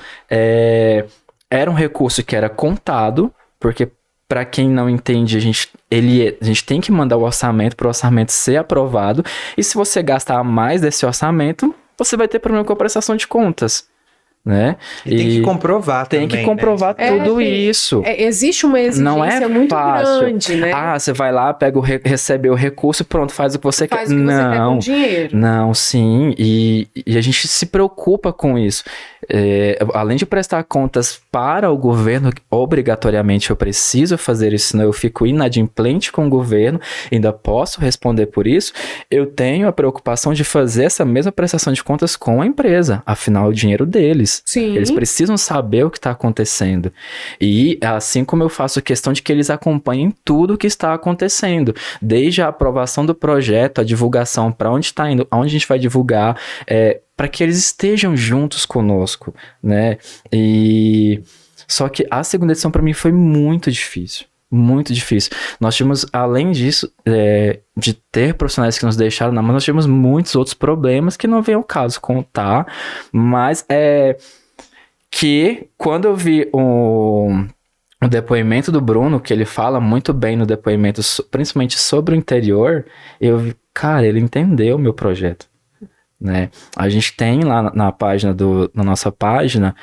era um recurso que era contado, porque para quem não entende, a gente tem que mandar o orçamento para o orçamento ser aprovado. E se você gastar mais desse orçamento, você vai ter problema com a prestação de contas. Né? E tem que comprovar também. Tem que comprovar tudo isso. Existe uma exigência muito grande, né? Você vai lá, recebe o recurso, pronto, faz o que você quer. Faz o que você quer com dinheiro. Não, sim. E a gente se preocupa com isso. Além de prestar contas para o governo, obrigatoriamente eu preciso fazer isso, senão eu fico inadimplente com o governo, ainda posso responder por isso. Eu tenho a preocupação de fazer essa mesma prestação de contas com a empresa, afinal, o dinheiro deles. Sim. Eles precisam saber o que está acontecendo. E assim como eu faço questão de que eles acompanhem tudo o que está acontecendo, desde a aprovação do projeto, a divulgação, para onde está indo, aonde a gente vai divulgar, para que eles estejam juntos conosco, né? E só que a segunda edição para mim foi muito difícil. Muito difícil. Nós tivemos, além disso, de ter profissionais que nos deixaram na mão, nós tivemos muitos outros problemas que não vem ao caso contar, mas que quando eu vi o depoimento do Bruno, que ele fala muito bem no depoimento, principalmente sobre o interior, eu vi, cara, ele entendeu o meu projeto, né? A gente tem lá na nossa página,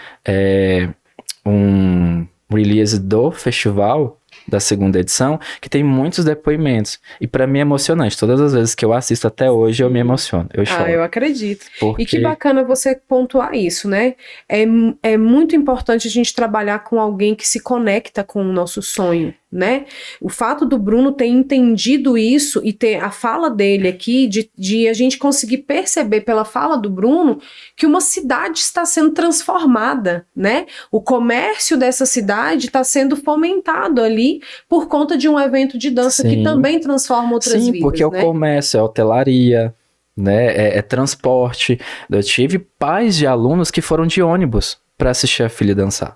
um release do festival, da segunda edição, que tem muitos depoimentos. E pra mim é emocionante. Todas as vezes que eu assisto até hoje, eu me emociono. Eu choro. Eu acredito. Porque... E que bacana você pontuar isso, né? É muito importante a gente trabalhar com alguém que se conecta com o nosso sonho, né? O fato do Bruno ter entendido isso e ter a fala dele aqui, de a gente conseguir perceber pela fala do Bruno que uma cidade está sendo transformada, né? O comércio dessa cidade está sendo fomentado ali por conta de um evento de dança que também transforma outras vidas. Sim, porque é o comércio, é hotelaria, né? É transporte. Eu tive pais de alunos que foram de ônibus para assistir a filha dançar.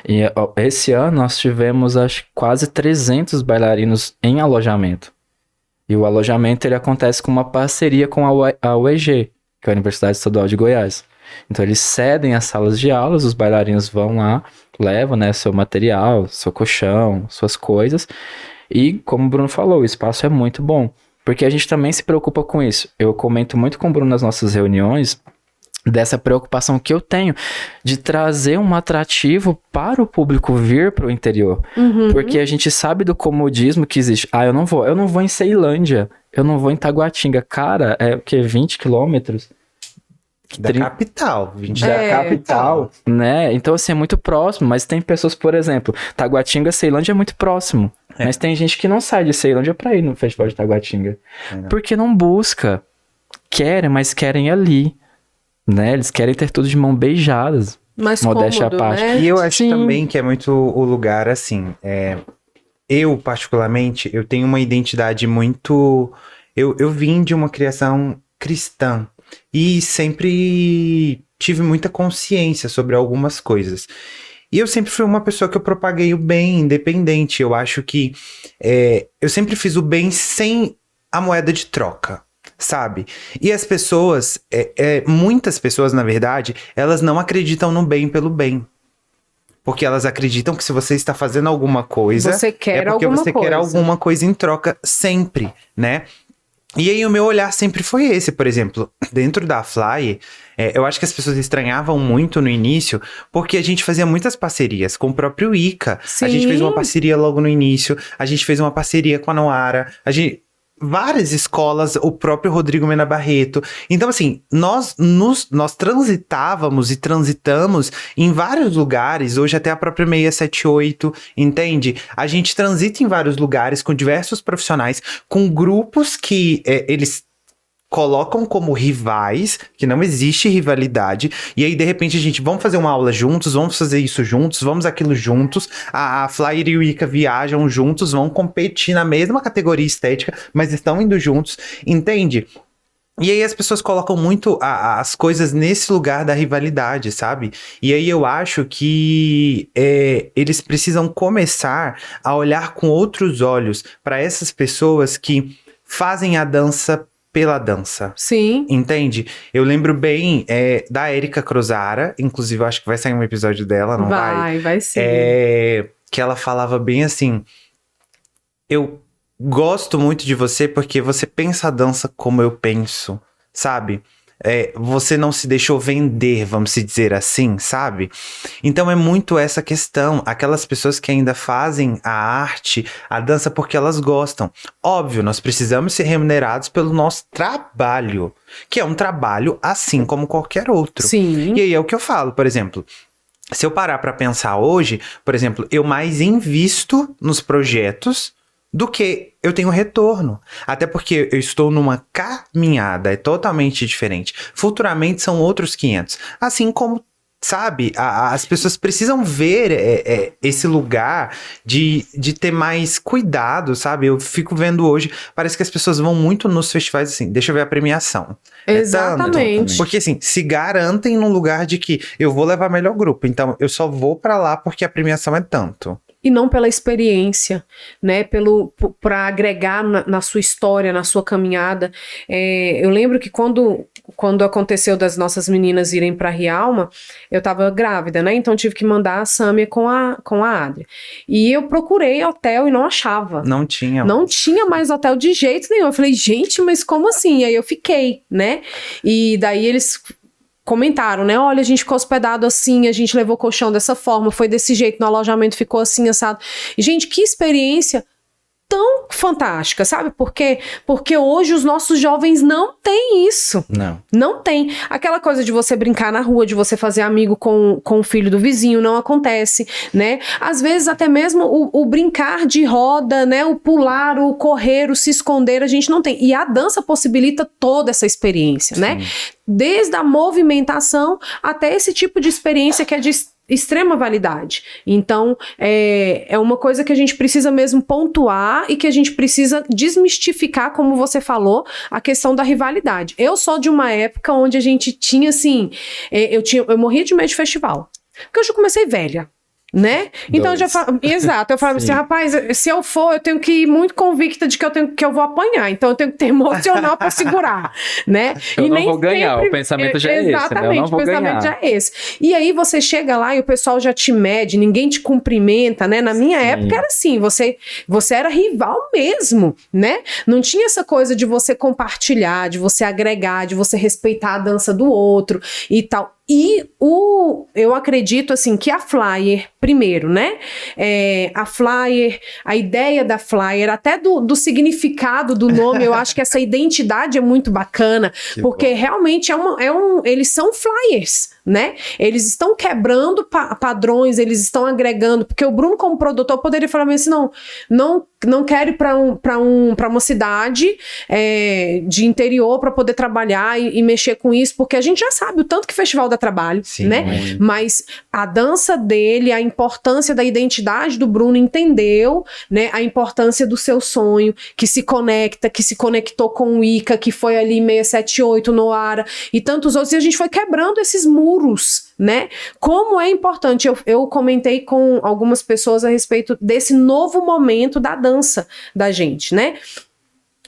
E esse ano nós tivemos acho, quase 300 bailarinos em alojamento. E o alojamento ele acontece com uma parceria com a UEG, que é a Universidade Estadual de Goiás. Então eles cedem as salas de aulas, os bailarinos vão lá, levam, né, seu material, seu colchão, suas coisas. E como o Bruno falou, o espaço é muito bom, porque a gente também se preocupa com isso. Eu comento muito com o Bruno nas nossas reuniões, dessa preocupação que eu tenho de trazer um atrativo para o público vir para o interior. Porque a gente sabe do comodismo que existe. Eu não vou em Ceilândia, eu não vou em Taguatinga. Cara, é o quê? 20 quilômetros? Da capital. 20 da capital, né? Então, assim, é muito próximo, mas tem pessoas, por exemplo, Taguatinga, Ceilândia é muito próximo. Mas tem gente que não sai de Ceilândia para ir no Festival de Taguatinga. Porque não busca. Querem, mas querem ali. Né? Eles querem ter tudo de mão beijadas. Mais modéstia cômodo, à parte. né? E eu acho também que é muito o lugar, assim, eu, particularmente, eu tenho uma identidade muito... Eu vim de uma criação cristã e sempre tive muita consciência sobre algumas coisas. E eu sempre fui uma pessoa que eu propaguei o bem, independente. Eu acho que eu sempre fiz o bem sem a moeda de troca. Sabe? E as pessoas, muitas pessoas, na verdade, elas não acreditam no bem pelo bem. Porque elas acreditam que se você está fazendo alguma coisa, você quer porque você quer alguma coisa em troca sempre, né? E aí o meu olhar sempre foi esse, por exemplo, dentro da Fly, eu acho que as pessoas estranhavam muito no início, porque a gente fazia muitas parcerias com o próprio Ica. Sim. A gente fez uma parceria logo no início, a gente fez uma parceria com a Noara, várias escolas, o próprio Rodrigo Mena Barreto. Então, assim, nós transitávamos e transitamos em vários lugares, hoje até a própria 678, entende? A gente transita em vários lugares com diversos profissionais, com grupos que eles colocam como rivais, que não existe rivalidade, e aí de repente a gente, vamos fazer uma aula juntos, vamos fazer isso juntos, vamos aquilo juntos, a Flyer e o Ica viajam juntos, vão competir na mesma categoria estética, mas estão indo juntos, entende? E aí as pessoas colocam muito as coisas nesse lugar da rivalidade, sabe? E aí eu acho que eles precisam começar a olhar com outros olhos para essas pessoas que fazem a dança pela dança. Sim. Entende? Eu lembro bem da Érica Cruzara, inclusive eu acho que vai sair um episódio dela, não vai? Vai sim. Que ela falava bem assim, eu gosto muito de você porque você pensa a dança como eu penso, sabe? Você não se deixou vender, vamos se dizer assim, sabe? Então é muito essa questão, aquelas pessoas que ainda fazem a arte, a dança porque elas gostam. Óbvio, nós precisamos ser remunerados pelo nosso trabalho, que é um trabalho assim como qualquer outro. Sim. E aí é o que eu falo, por exemplo, se eu parar pra pensar hoje, por exemplo, eu mais invisto nos projetos do que eu tenho retorno. Até porque eu estou numa caminhada, é totalmente diferente. Futuramente são outros 500. Assim como, sabe, as pessoas precisam ver esse lugar de ter mais cuidado, sabe? Eu fico vendo hoje, parece que as pessoas vão muito nos festivais assim, deixa eu ver a premiação. Exatamente. Porque assim, se garantem num lugar de que eu vou levar melhor grupo, então eu só vou pra lá porque a premiação é tanto. e não pela experiência, né? Para agregar na sua história, na sua caminhada. Eu lembro que quando aconteceu das nossas meninas irem para Rialma, eu estava grávida, né? Então tive que mandar a Sâmia com a Adria. E eu procurei hotel e não achava. Não tinha. Não tinha mais hotel de jeito nenhum. Eu falei, gente, mas como assim? E aí eu fiquei, né? E daí eles comentaram, né? Olha, a gente ficou hospedado assim, a gente levou colchão dessa forma, foi desse jeito, no alojamento ficou assim, assado. E, gente, que experiência tão fantástica, sabe? Porque hoje os nossos jovens não têm isso. Não tem. Aquela coisa de você brincar na rua, de você fazer amigo com o filho do vizinho, não acontece, né? Às vezes até mesmo o brincar de roda, né? O pular, o correr, o se esconder, a gente não tem. E a dança possibilita toda essa experiência, Sim. né? Desde a movimentação até esse tipo de experiência que é de extrema validade. Então, é uma coisa que a gente precisa mesmo pontuar e que a gente precisa desmistificar, como você falou, a questão da rivalidade. Eu sou de uma época onde a gente tinha, assim, eu morria de medo de festival, porque eu já comecei velha. Né? Então exato, eu falava assim, rapaz, se eu for, eu tenho que ir muito convicta de que eu vou apanhar, então eu tenho que ter emocional para segurar, né? Eu não vou ganhar, o pensamento já é esse, exatamente, o pensamento já é esse. E aí você chega lá e o pessoal já te mede, ninguém te cumprimenta, né? Na minha época era assim, você era rival mesmo, né? Não tinha essa coisa de você compartilhar, de você agregar, de você respeitar a dança do outro e tal. E eu acredito, assim, que a Flyer, primeiro, né? A Flyer, a ideia da Flyer, até do significado do nome, eu acho que essa identidade é muito bacana, porque realmente eles são flyers, né? Eles estão quebrando padrões, eles estão agregando, porque o Bruno, como produtor, poderia falar assim, não quero ir para uma cidade de interior para poder trabalhar e mexer com isso, porque a gente já sabe o tanto que festival dá trabalho, Sim, né? Mas a dança dele, a importância da identidade do Bruno, entendeu, né? A importância do seu sonho, que se conectou com o Ica, que foi ali 678, Noara e tantos outros, e a gente foi quebrando esses muros, né? Como é importante, eu comentei com algumas pessoas a respeito desse novo momento da dança da gente, né?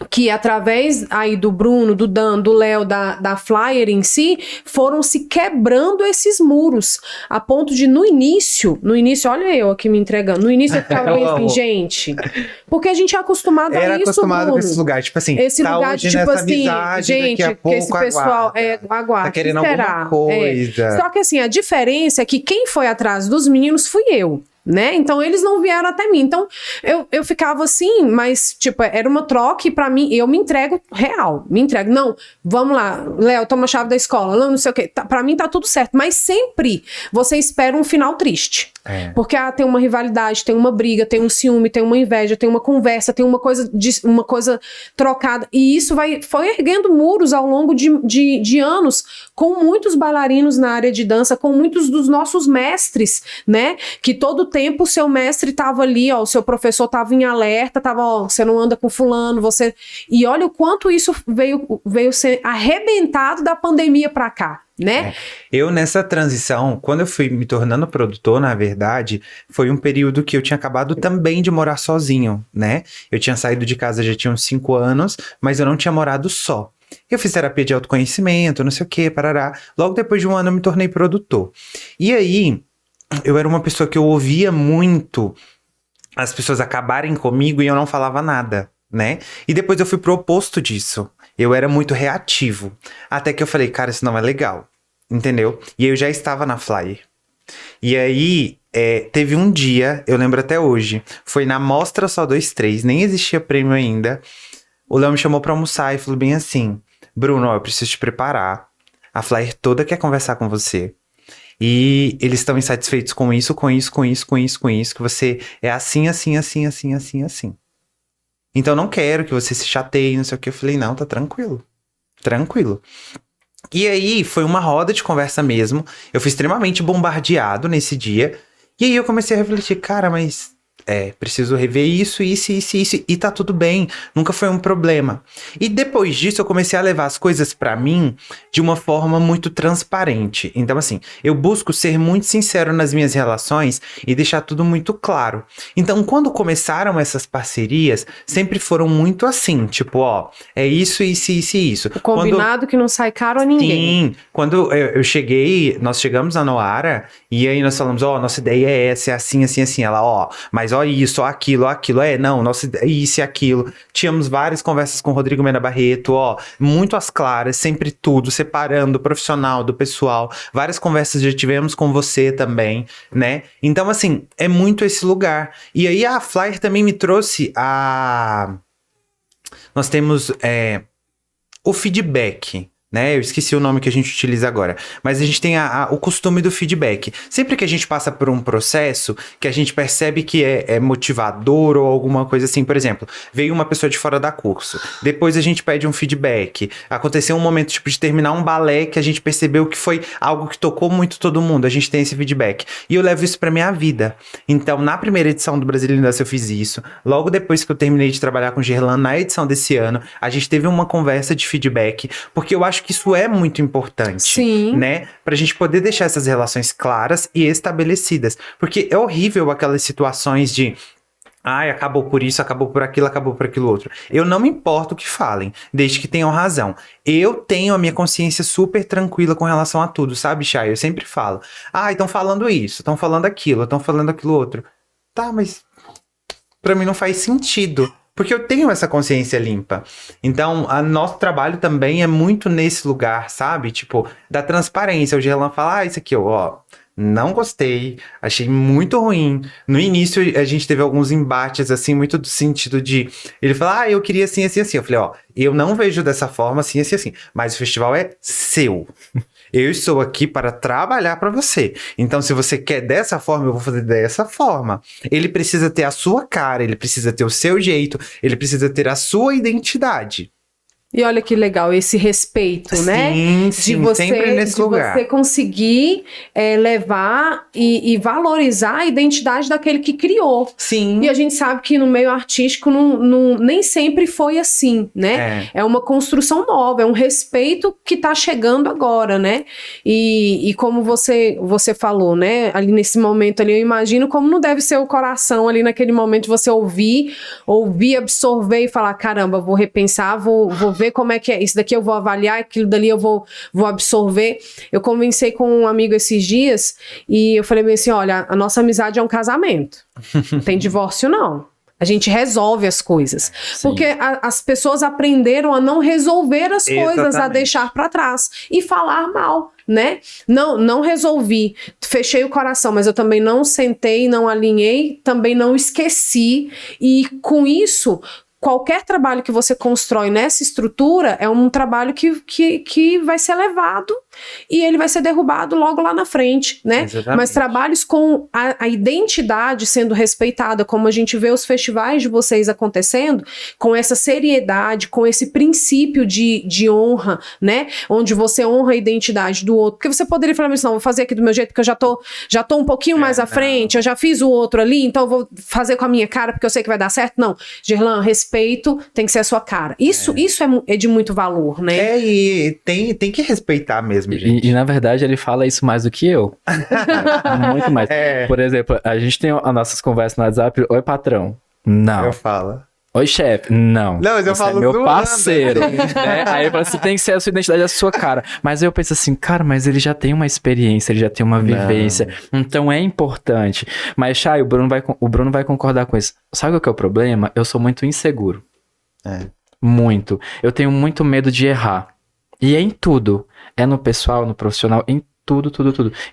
Que através aí do Bruno, do Dan, do Léo, da Flyer em si, foram se quebrando esses muros, a ponto de no início, olha eu aqui me entregando, no início eu ficava assim, gente, porque a gente é acostumado a isso, acostumado Bruno. com esses lugares, tipo assim, esse lugar de tipo assim, amizade, gente, daqui a pouco que esse pessoal aguarda, tá querendo alguma coisa. Só que assim, a diferença é que quem foi atrás dos meninos fui eu. Né? Então eles não vieram até mim. Então eu ficava assim, mas tipo, era uma troca e pra mim, eu me entrego real, não, vamos lá, Léo, toma a chave da escola, não sei o que, pra mim tá tudo certo, mas sempre você espera um final triste, porque tem uma rivalidade, tem uma briga, tem um ciúme, tem uma inveja, tem uma conversa, tem uma coisa trocada, e isso foi erguendo muros ao longo de anos, com muitos bailarinos na área de dança, com muitos dos nossos mestres, né, que todo tempo o seu mestre tava ali, ó, o seu professor tava em alerta, tava, ó, você não anda com fulano, e olha o quanto isso veio ser arrebentado da pandemia pra cá, né? Eu nessa transição, quando eu fui me tornando produtor, na verdade, foi um período que eu tinha acabado também de morar sozinho, né? Eu tinha saído de casa já tinha uns 5 anos, mas eu não tinha morado só. Eu fiz terapia de autoconhecimento, não sei o que, parará. Logo depois de um ano eu me tornei produtor. E aí, eu era uma pessoa que eu ouvia muito as pessoas acabarem comigo e eu não falava nada, né? E depois eu fui pro oposto disso. Eu era muito reativo. Até que eu falei, cara, isso não é legal. Entendeu? E eu já estava na Flyer. E aí, teve um dia, eu lembro até hoje, foi na Mostra Só 23, nem existia prêmio ainda. O Léo me chamou pra almoçar e falou bem assim, Bruno, ó, eu preciso te preparar. A Flyer toda quer conversar com você. E eles estão insatisfeitos com isso, que você é assim. Então não quero que você se chateie, não sei o que. Eu falei, não, tá tranquilo. E aí foi uma roda de conversa mesmo. Eu fui extremamente bombardeado nesse dia. E aí eu comecei a refletir, cara, mas preciso rever isso, e tá tudo bem, nunca foi um problema. E depois disso eu comecei a levar as coisas pra mim de uma forma muito transparente. Então assim, eu busco ser muito sincero nas minhas relações e deixar tudo muito claro. Então quando começaram essas parcerias, sempre foram muito assim, tipo, ó, é isso, isso. O combinado que não sai caro a ninguém. Sim, quando nós chegamos na Noara, e aí nós falamos, ó, nossa ideia é essa, é assim, assim, assim. Ela, ó, mas ó isso, ó aquilo. Não, nossa ideia é isso e aquilo. Tínhamos várias conversas com o Rodrigo Mena Barreto, ó, muito às claras, sempre tudo, separando o profissional do pessoal. Várias conversas já tivemos com você também, né? Então, assim, é muito esse lugar. E aí a Flyer também me trouxe Nós temos o feedback, né? Eu esqueci o nome que a gente utiliza agora. Mas a gente tem o costume do feedback. Sempre que a gente passa por um processo que a gente percebe que é motivador ou alguma coisa assim, por exemplo, veio uma pessoa de fora da curso, depois a gente pede um feedback, aconteceu um momento tipo de terminar um balé que a gente percebeu que foi algo que tocou muito todo mundo, a gente tem esse feedback. E eu levo isso pra minha vida. Então, na primeira edição do Brasileiro Dança eu fiz isso. Logo depois que eu terminei de trabalhar com o Gerlan, na edição desse ano, a gente teve uma conversa de feedback, porque eu acho que isso é muito importante, sim, né? Pra gente poder deixar essas relações claras e estabelecidas. Porque é horrível aquelas situações de acabou por isso, acabou por aquilo outro. Eu não me importo o que falem, desde que tenham razão. Eu tenho a minha consciência super tranquila com relação a tudo, sabe, Chay? Eu sempre falo, estão falando isso, estão falando aquilo outro. Tá, mas pra mim não faz sentido. Porque eu tenho essa consciência limpa. Então, nosso trabalho também é muito nesse lugar, sabe? Tipo, da transparência. O Gerlan fala, isso aqui, ó, não gostei, achei muito ruim. No início, a gente teve alguns embates, assim, muito do sentido de... Ele fala, eu queria assim, assim, assim. Eu falei, eu não vejo dessa forma, assim, assim, assim. Mas o festival é seu. Eu estou aqui para trabalhar para você. Então, se você quer dessa forma, eu vou fazer dessa forma. Ele precisa ter a sua cara, ele precisa ter o seu jeito, ele precisa ter a sua identidade. E olha que legal, esse respeito, né? Sim, sempre nesse lugar. De você conseguir levar e valorizar a identidade daquele que criou. Sim. E a gente sabe que no meio artístico nem sempre foi assim, né? É uma construção nova, é um respeito que tá chegando agora, né? E como você falou, né? Ali nesse momento ali, eu imagino como não deve ser o coração ali naquele momento de você ouvir, absorver e falar, caramba, vou repensar, vou ver como é que é, isso daqui eu vou avaliar, aquilo dali eu vou absorver. Eu conversei com um amigo esses dias e eu falei bem assim, olha, a nossa amizade é um casamento, não tem divórcio não. A gente resolve as coisas. Sim. Porque as pessoas aprenderam a não resolver as coisas, a deixar para trás e falar mal, né? Não resolvi, fechei o coração, mas eu também não sentei, não alinhei, também não esqueci. E com isso, qualquer trabalho que você constrói nessa estrutura é um trabalho que vai ser levado e ele vai ser derrubado logo lá na frente, né? Exatamente. Mas trabalhos com a identidade sendo respeitada, como a gente vê os festivais de vocês acontecendo, com essa seriedade, com esse princípio de honra, né? Onde você honra a identidade do outro. Porque você poderia falar assim, não, vou fazer aqui do meu jeito, porque eu já tô um pouquinho mais à frente, eu já fiz o outro ali, então eu vou fazer com a minha cara, porque eu sei que vai dar certo. Não, Gerlan, respeito tem que ser a sua cara. Isso é de muito valor, né? E tem que respeitar mesmo, gente. E na verdade ele fala isso mais do que eu. Muito mais. Por exemplo, a gente tem as nossas conversas no WhatsApp. Oi, patrão. Não. Eu falo. Oi, chefe. Não. Não, mas eu falo meu parceiro. Né? Aí eu falo assim, tem que ser a sua identidade, a sua cara. Mas eu penso assim, cara, mas ele já tem uma experiência, ele já tem uma vivência. Então é importante. Mas, Chay, o Bruno vai concordar com isso. Sabe o que é o problema? Eu sou muito inseguro. Muito. Eu tenho muito medo de errar. E é em tudo. É no pessoal, no profissional, em tudo.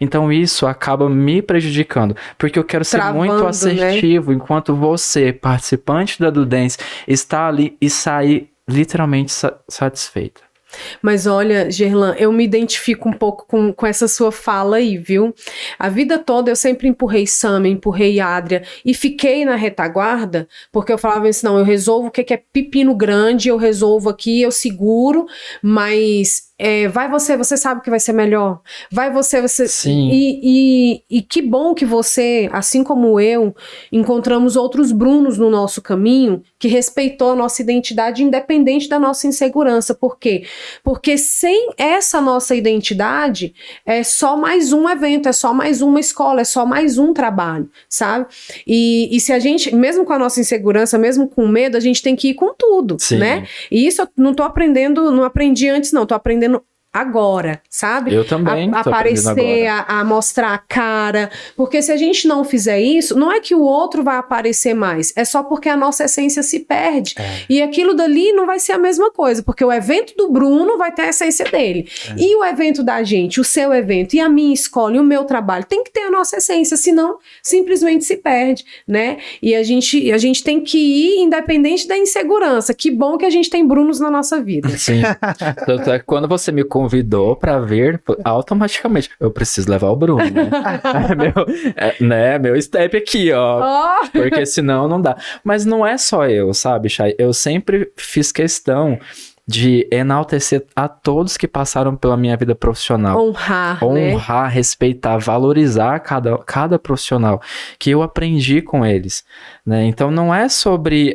Então isso acaba me prejudicando, porque eu quero ser muito assertivo, né? Enquanto você, participante da Dudance, está ali e sair literalmente satisfeita. Mas olha, Gerlan, eu me identifico um pouco com essa sua fala aí, viu? A vida toda eu sempre empurrei Sami, empurrei Adria e fiquei na retaguarda, porque eu falava assim, não, eu resolvo o que é pepino grande, eu resolvo aqui, eu seguro, mas você sabe que vai ser melhor. Você... Sim. E que bom que você, assim como eu, encontramos outros Brunos no nosso caminho que respeitou a nossa identidade independente da nossa insegurança. Por quê? Porque sem essa nossa identidade, é só mais um evento, é só mais uma escola, é só mais um trabalho, sabe? E se a gente, mesmo com a nossa insegurança, mesmo com medo, a gente tem que ir com tudo, Sim. né? E isso eu não aprendi antes não, tô aprendendo agora, sabe? Eu também. Aparecer, a mostrar a cara. Porque se a gente não fizer isso, não é que o outro vai aparecer mais. É só porque a nossa essência se perde. E aquilo dali não vai ser a mesma coisa. Porque o evento do Bruno vai ter a essência dele. E o evento da gente, o seu evento, e a minha escola, e o meu trabalho, tem que ter a nossa essência. Senão, simplesmente se perde, né? E a gente tem que ir independente da insegurança. Que bom que a gente tem Brunos na nossa vida. Sim. Tanto é que quando você me convidou pra ver, automaticamente, eu preciso levar o Bruno, né? Meu step aqui, ó. Porque senão não dá. Mas não é só eu, sabe, Chay? Eu sempre fiz questão de enaltecer a todos que passaram pela minha vida profissional. Honrar, né? Respeitar, valorizar cada profissional que eu aprendi com eles, né? Então não é sobre...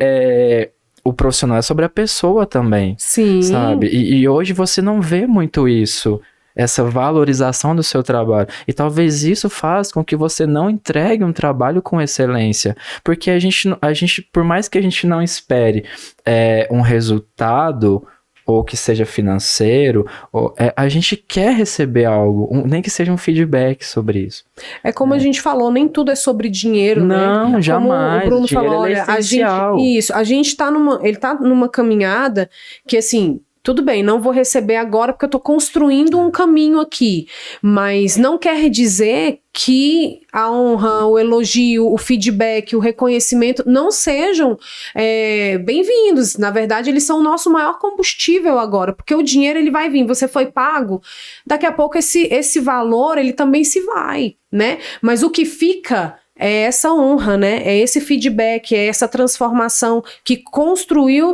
o profissional, é sobre a pessoa também. Sim. Sabe? E hoje você não vê muito isso, essa valorização do seu trabalho. E talvez isso faz com que você não entregue um trabalho com excelência. Porque a gente, por mais que a gente não espere um resultado, ou que seja financeiro, a gente quer receber algo, nem que seja um feedback sobre isso. É como a gente falou, nem tudo é sobre dinheiro, não, né? Jamais. Como o Bruno falou, olha, ele tá numa caminhada que, assim, tudo bem, não vou receber agora porque eu tô construindo um caminho aqui, mas não quer dizer que a honra, o elogio, o feedback, o reconhecimento não sejam bem-vindos. Na verdade, eles são o nosso maior combustível agora, porque o dinheiro ele vai vir, você foi pago, daqui a pouco esse valor ele também se vai, né? Mas o que fica é essa honra, né? É esse feedback, é essa transformação que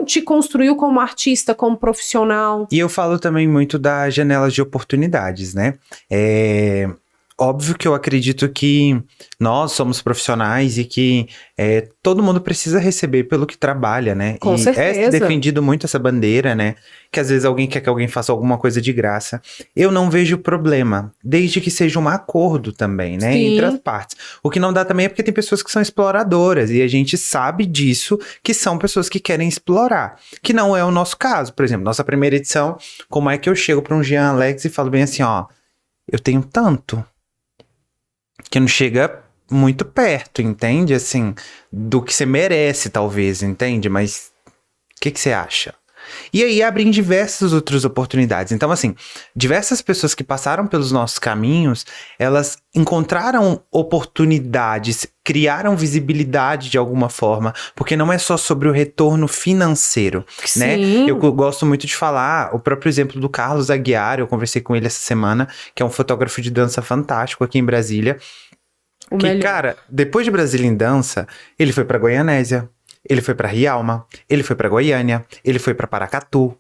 te construiu como artista, como profissional. E eu falo também muito das janelas de oportunidades, né? Óbvio que eu acredito que nós somos profissionais e que todo mundo precisa receber pelo que trabalha, né? Com certeza. É defendido muito essa bandeira, né? Que às vezes alguém quer que alguém faça alguma coisa de graça. Eu não vejo problema, desde que seja um acordo também, né? Sim. Entre as partes. O que não dá também é porque tem pessoas que são exploradoras e a gente sabe disso, que são pessoas que querem explorar. Que não é o nosso caso. Por exemplo, nossa primeira edição, como é que eu chego para um Jean Alex e falo bem assim, ó, eu tenho tanto que não chega muito perto, entende? Assim, do que você merece, talvez, entende? Mas o que você acha? E aí abrem diversas outras oportunidades. Então, assim, diversas pessoas que passaram pelos nossos caminhos, elas encontraram oportunidades, criaram visibilidade de alguma forma, porque não é só sobre o retorno financeiro, Sim. né? Eu gosto muito de falar, o próprio exemplo do Carlos Aguiar, eu conversei com ele essa semana, que é um fotógrafo de dança fantástico aqui em Brasília, cara, depois de Brasília em Dança, ele foi pra Goianésia, ele foi pra Rialma, ele foi pra Goiânia, ele foi pra Paracatu,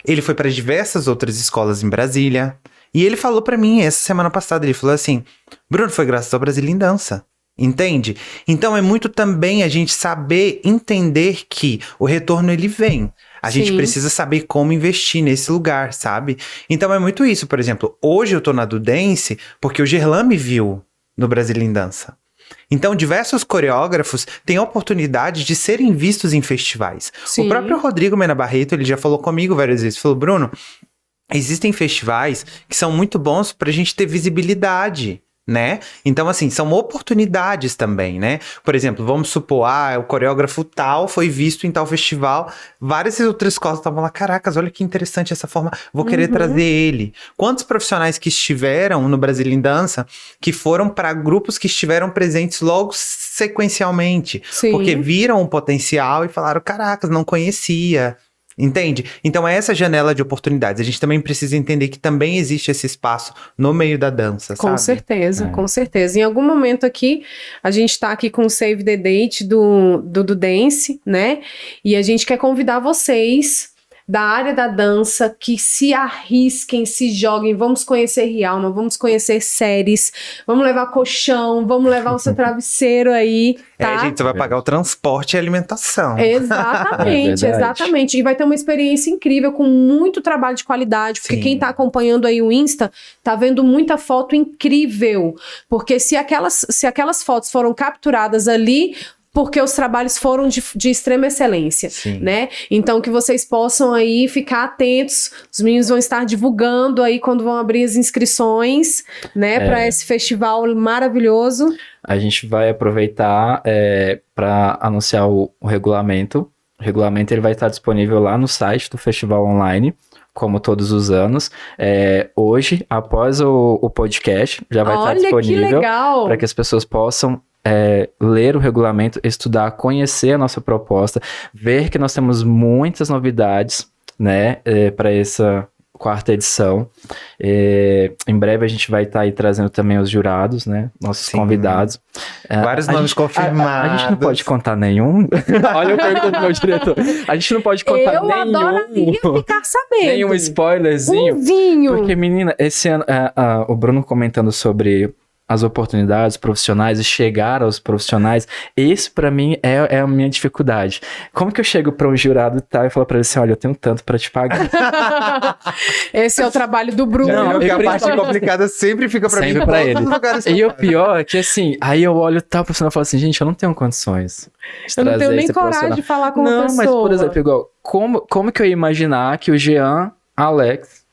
ele foi pra diversas outras escolas em Brasília, e ele falou pra mim essa semana passada, ele falou assim, Bruno, foi graças ao Brasília em Dança, entende? Então é muito também a gente saber entender que o retorno ele vem. A gente precisa saber como investir nesse lugar, sabe? Então é muito isso, por exemplo, hoje eu tô na Dudense porque o Gerlan me viu no Brasília em Dança. Então, diversos coreógrafos têm a oportunidade de serem vistos em festivais. Sim. O próprio Rodrigo Mena Barreto, ele já falou comigo várias vezes, falou, Bruno, existem festivais que são muito bons pra gente ter visibilidade, né? Então, assim, são oportunidades também, né? Por exemplo, vamos supor, o coreógrafo tal foi visto em tal festival, várias outras escolas estavam lá, caracas, olha que interessante essa forma, vou querer trazer ele. Quantos profissionais que estiveram no Brasília em Dança, que foram para grupos que estiveram presentes logo sequencialmente, Sim. porque viram o potencial e falaram, caracas, não conhecia. Entende? Então é essa janela de oportunidades. A gente também precisa entender que também existe esse espaço no meio da dança, com sabe? Certeza, com certeza. Em algum momento aqui, a gente tá aqui com o Save the Date do Dance, né? E a gente quer convidar vocês da área da dança que se arrisquem, se joguem, vamos conhecer Rialma, vamos conhecer séries, vamos levar colchão, vamos levar o seu travesseiro aí, tá? Gente, você vai pagar o transporte e a alimentação. Exatamente, exatamente. E vai ter uma experiência incrível, com muito trabalho de qualidade, porque quem tá acompanhando aí o Insta, tá vendo muita foto incrível, porque se aquelas fotos foram capturadas ali, porque os trabalhos foram de extrema excelência, né? Então, que vocês possam aí ficar atentos. Os meninos vão estar divulgando aí quando vão abrir as inscrições, né? Para esse festival maravilhoso. A gente vai aproveitar para anunciar o regulamento. O regulamento ele vai estar disponível lá no site do Festival Online, como todos os anos. Hoje, após o podcast, já vai estar disponível para que as pessoas possam ler o regulamento, estudar, conhecer a nossa proposta, ver que nós temos muitas novidades, né, para essa 4ª edição. Em breve a gente vai estar aí trazendo também os jurados, né, nossos convidados. Vários nomes confirmados. A gente não pode contar nenhum. Olha, eu pergunto do meu diretor. A gente não pode contar nenhum. Eu adoraria ficar sabendo. Nenhum spoilerzinho. Um vinho. Porque, menina, esse ano, o Bruno comentando sobre as oportunidades profissionais e chegar aos profissionais, esse pra mim é a minha dificuldade. Como que eu chego pra um jurado e falo pra ele assim, olha, eu tenho tanto pra te pagar. Esse é o trabalho do Bruno. Não, porque a parte complicada sempre fica pra sempre mim. Pra ele. E o pior é que assim, aí eu olho tal profissional e falo assim, gente, eu não tenho condições de eu não tenho nem coragem de falar com uma pessoa. Não, mas por exemplo, igual, como que eu ia imaginar que o Jean Alex...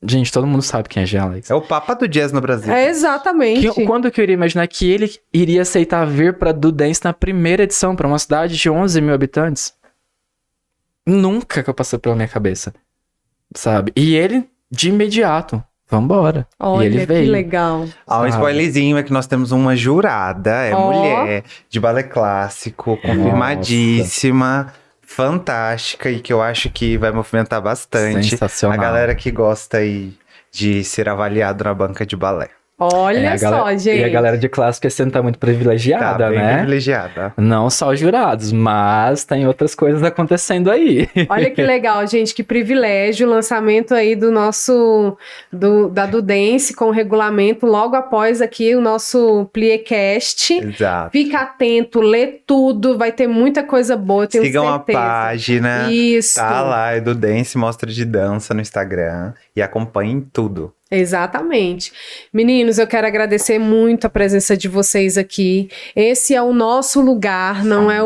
Gente, todo mundo sabe quem é Jean Alex. É o papa do jazz no Brasil. Exatamente. Quando que eu iria imaginar que ele iria aceitar vir pra Dudens na primeira edição, pra uma cidade de 11 mil habitantes? Nunca que eu passei pela minha cabeça, sabe? E ele, de imediato, vambora. Olha, e ele veio. que legal. Um spoilerzinho é que nós temos uma jurada, mulher, de balé clássico, confirmadíssima. Fantástica e que eu acho que vai movimentar bastante Sensacional. A galera que gosta aí de ser avaliado na banca de balé. Olha só, gente. E a galera de clássico esse ano tá muito privilegiada, tá bem né? Privilegiada. Não só os jurados, mas tem outras coisas acontecendo aí. Olha que legal, gente, que privilégio. O lançamento aí do nosso, da Dudens com o regulamento logo após aqui o nosso Pliecast. Exato. Fica atento, lê tudo, vai ter muita coisa boa, eu tenho Sigam certeza. a página. Isso. Tá lá, Dudens Mostra de Dança no Instagram e acompanhem tudo. Exatamente. Meninos, eu quero agradecer muito a presença de vocês aqui. Esse é o nosso lugar, não é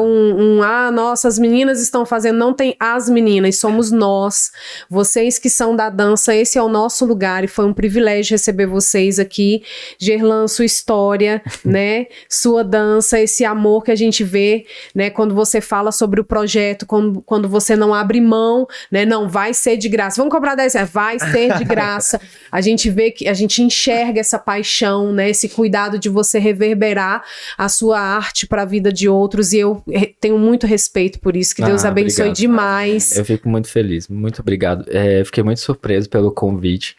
nossa, as meninas estão fazendo, não tem as meninas, somos nós. Vocês que são da dança, esse é o nosso lugar e foi um privilégio receber vocês aqui. Gerlan, sua história, né? Sua dança, esse amor que a gente vê, né? Quando você fala sobre o projeto, quando você não abre mão, né? Não, vai ser de graça. Vamos cobrar 10 reais, vai ser de graça. A gente vê que a gente enxerga essa paixão, né? Esse cuidado de você reverberar a sua arte para a vida de outros e eu tenho muito respeito por isso. Que Deus abençoe demais. Eu fico muito feliz, muito obrigado. Fiquei muito surpreso pelo convite,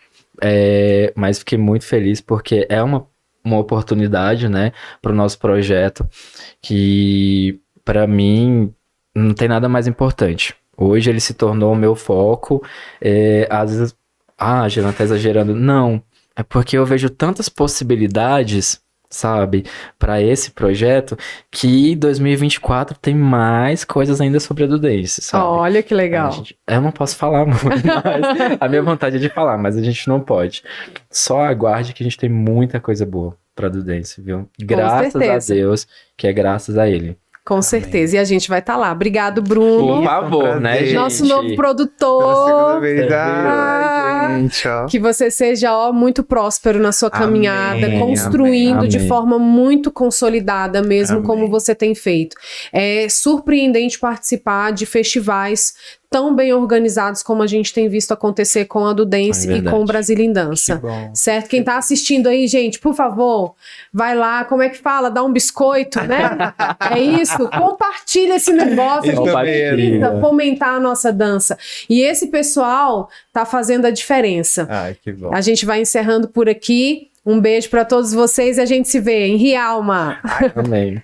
mas fiquei muito feliz porque é uma oportunidade, né, para o nosso projeto que para mim não tem nada mais importante. Hoje ele se tornou o meu foco. Às vezes Gerlan, tá exagerando. Não, é porque eu vejo tantas possibilidades, sabe, para esse projeto, que 2024 tem mais coisas ainda sobre a Dudens, sabe? Olha que legal. Eu não posso falar muito, mas a minha vontade é de falar, mas a gente não pode. Só aguarde que a gente tem muita coisa boa pra Dudens, viu? Graças a Deus, que é graças a ele. Com certeza, e a gente vai estar lá. Obrigado, Bruno. Por favor, né, gente? Nosso novo produtor. Gente, ó. Que você seja, muito próspero na sua caminhada, amém, construindo amém. de forma muito consolidada mesmo, Amém. como você tem feito. É surpreendente participar de festivais tão bem organizados como a gente tem visto acontecer com a Dudens e com o Brasília em Dança. Certo? Quem tá assistindo aí, gente, por favor, vai lá, como é que fala? Dá um biscoito, né? É isso, compartilha esse negócio, Isso a gente precisa fomentar a nossa dança. E esse pessoal tá fazendo a diferença. Ai, que bom. A gente vai encerrando por aqui. Um beijo para todos vocês e a gente se vê em Rialma. Amém.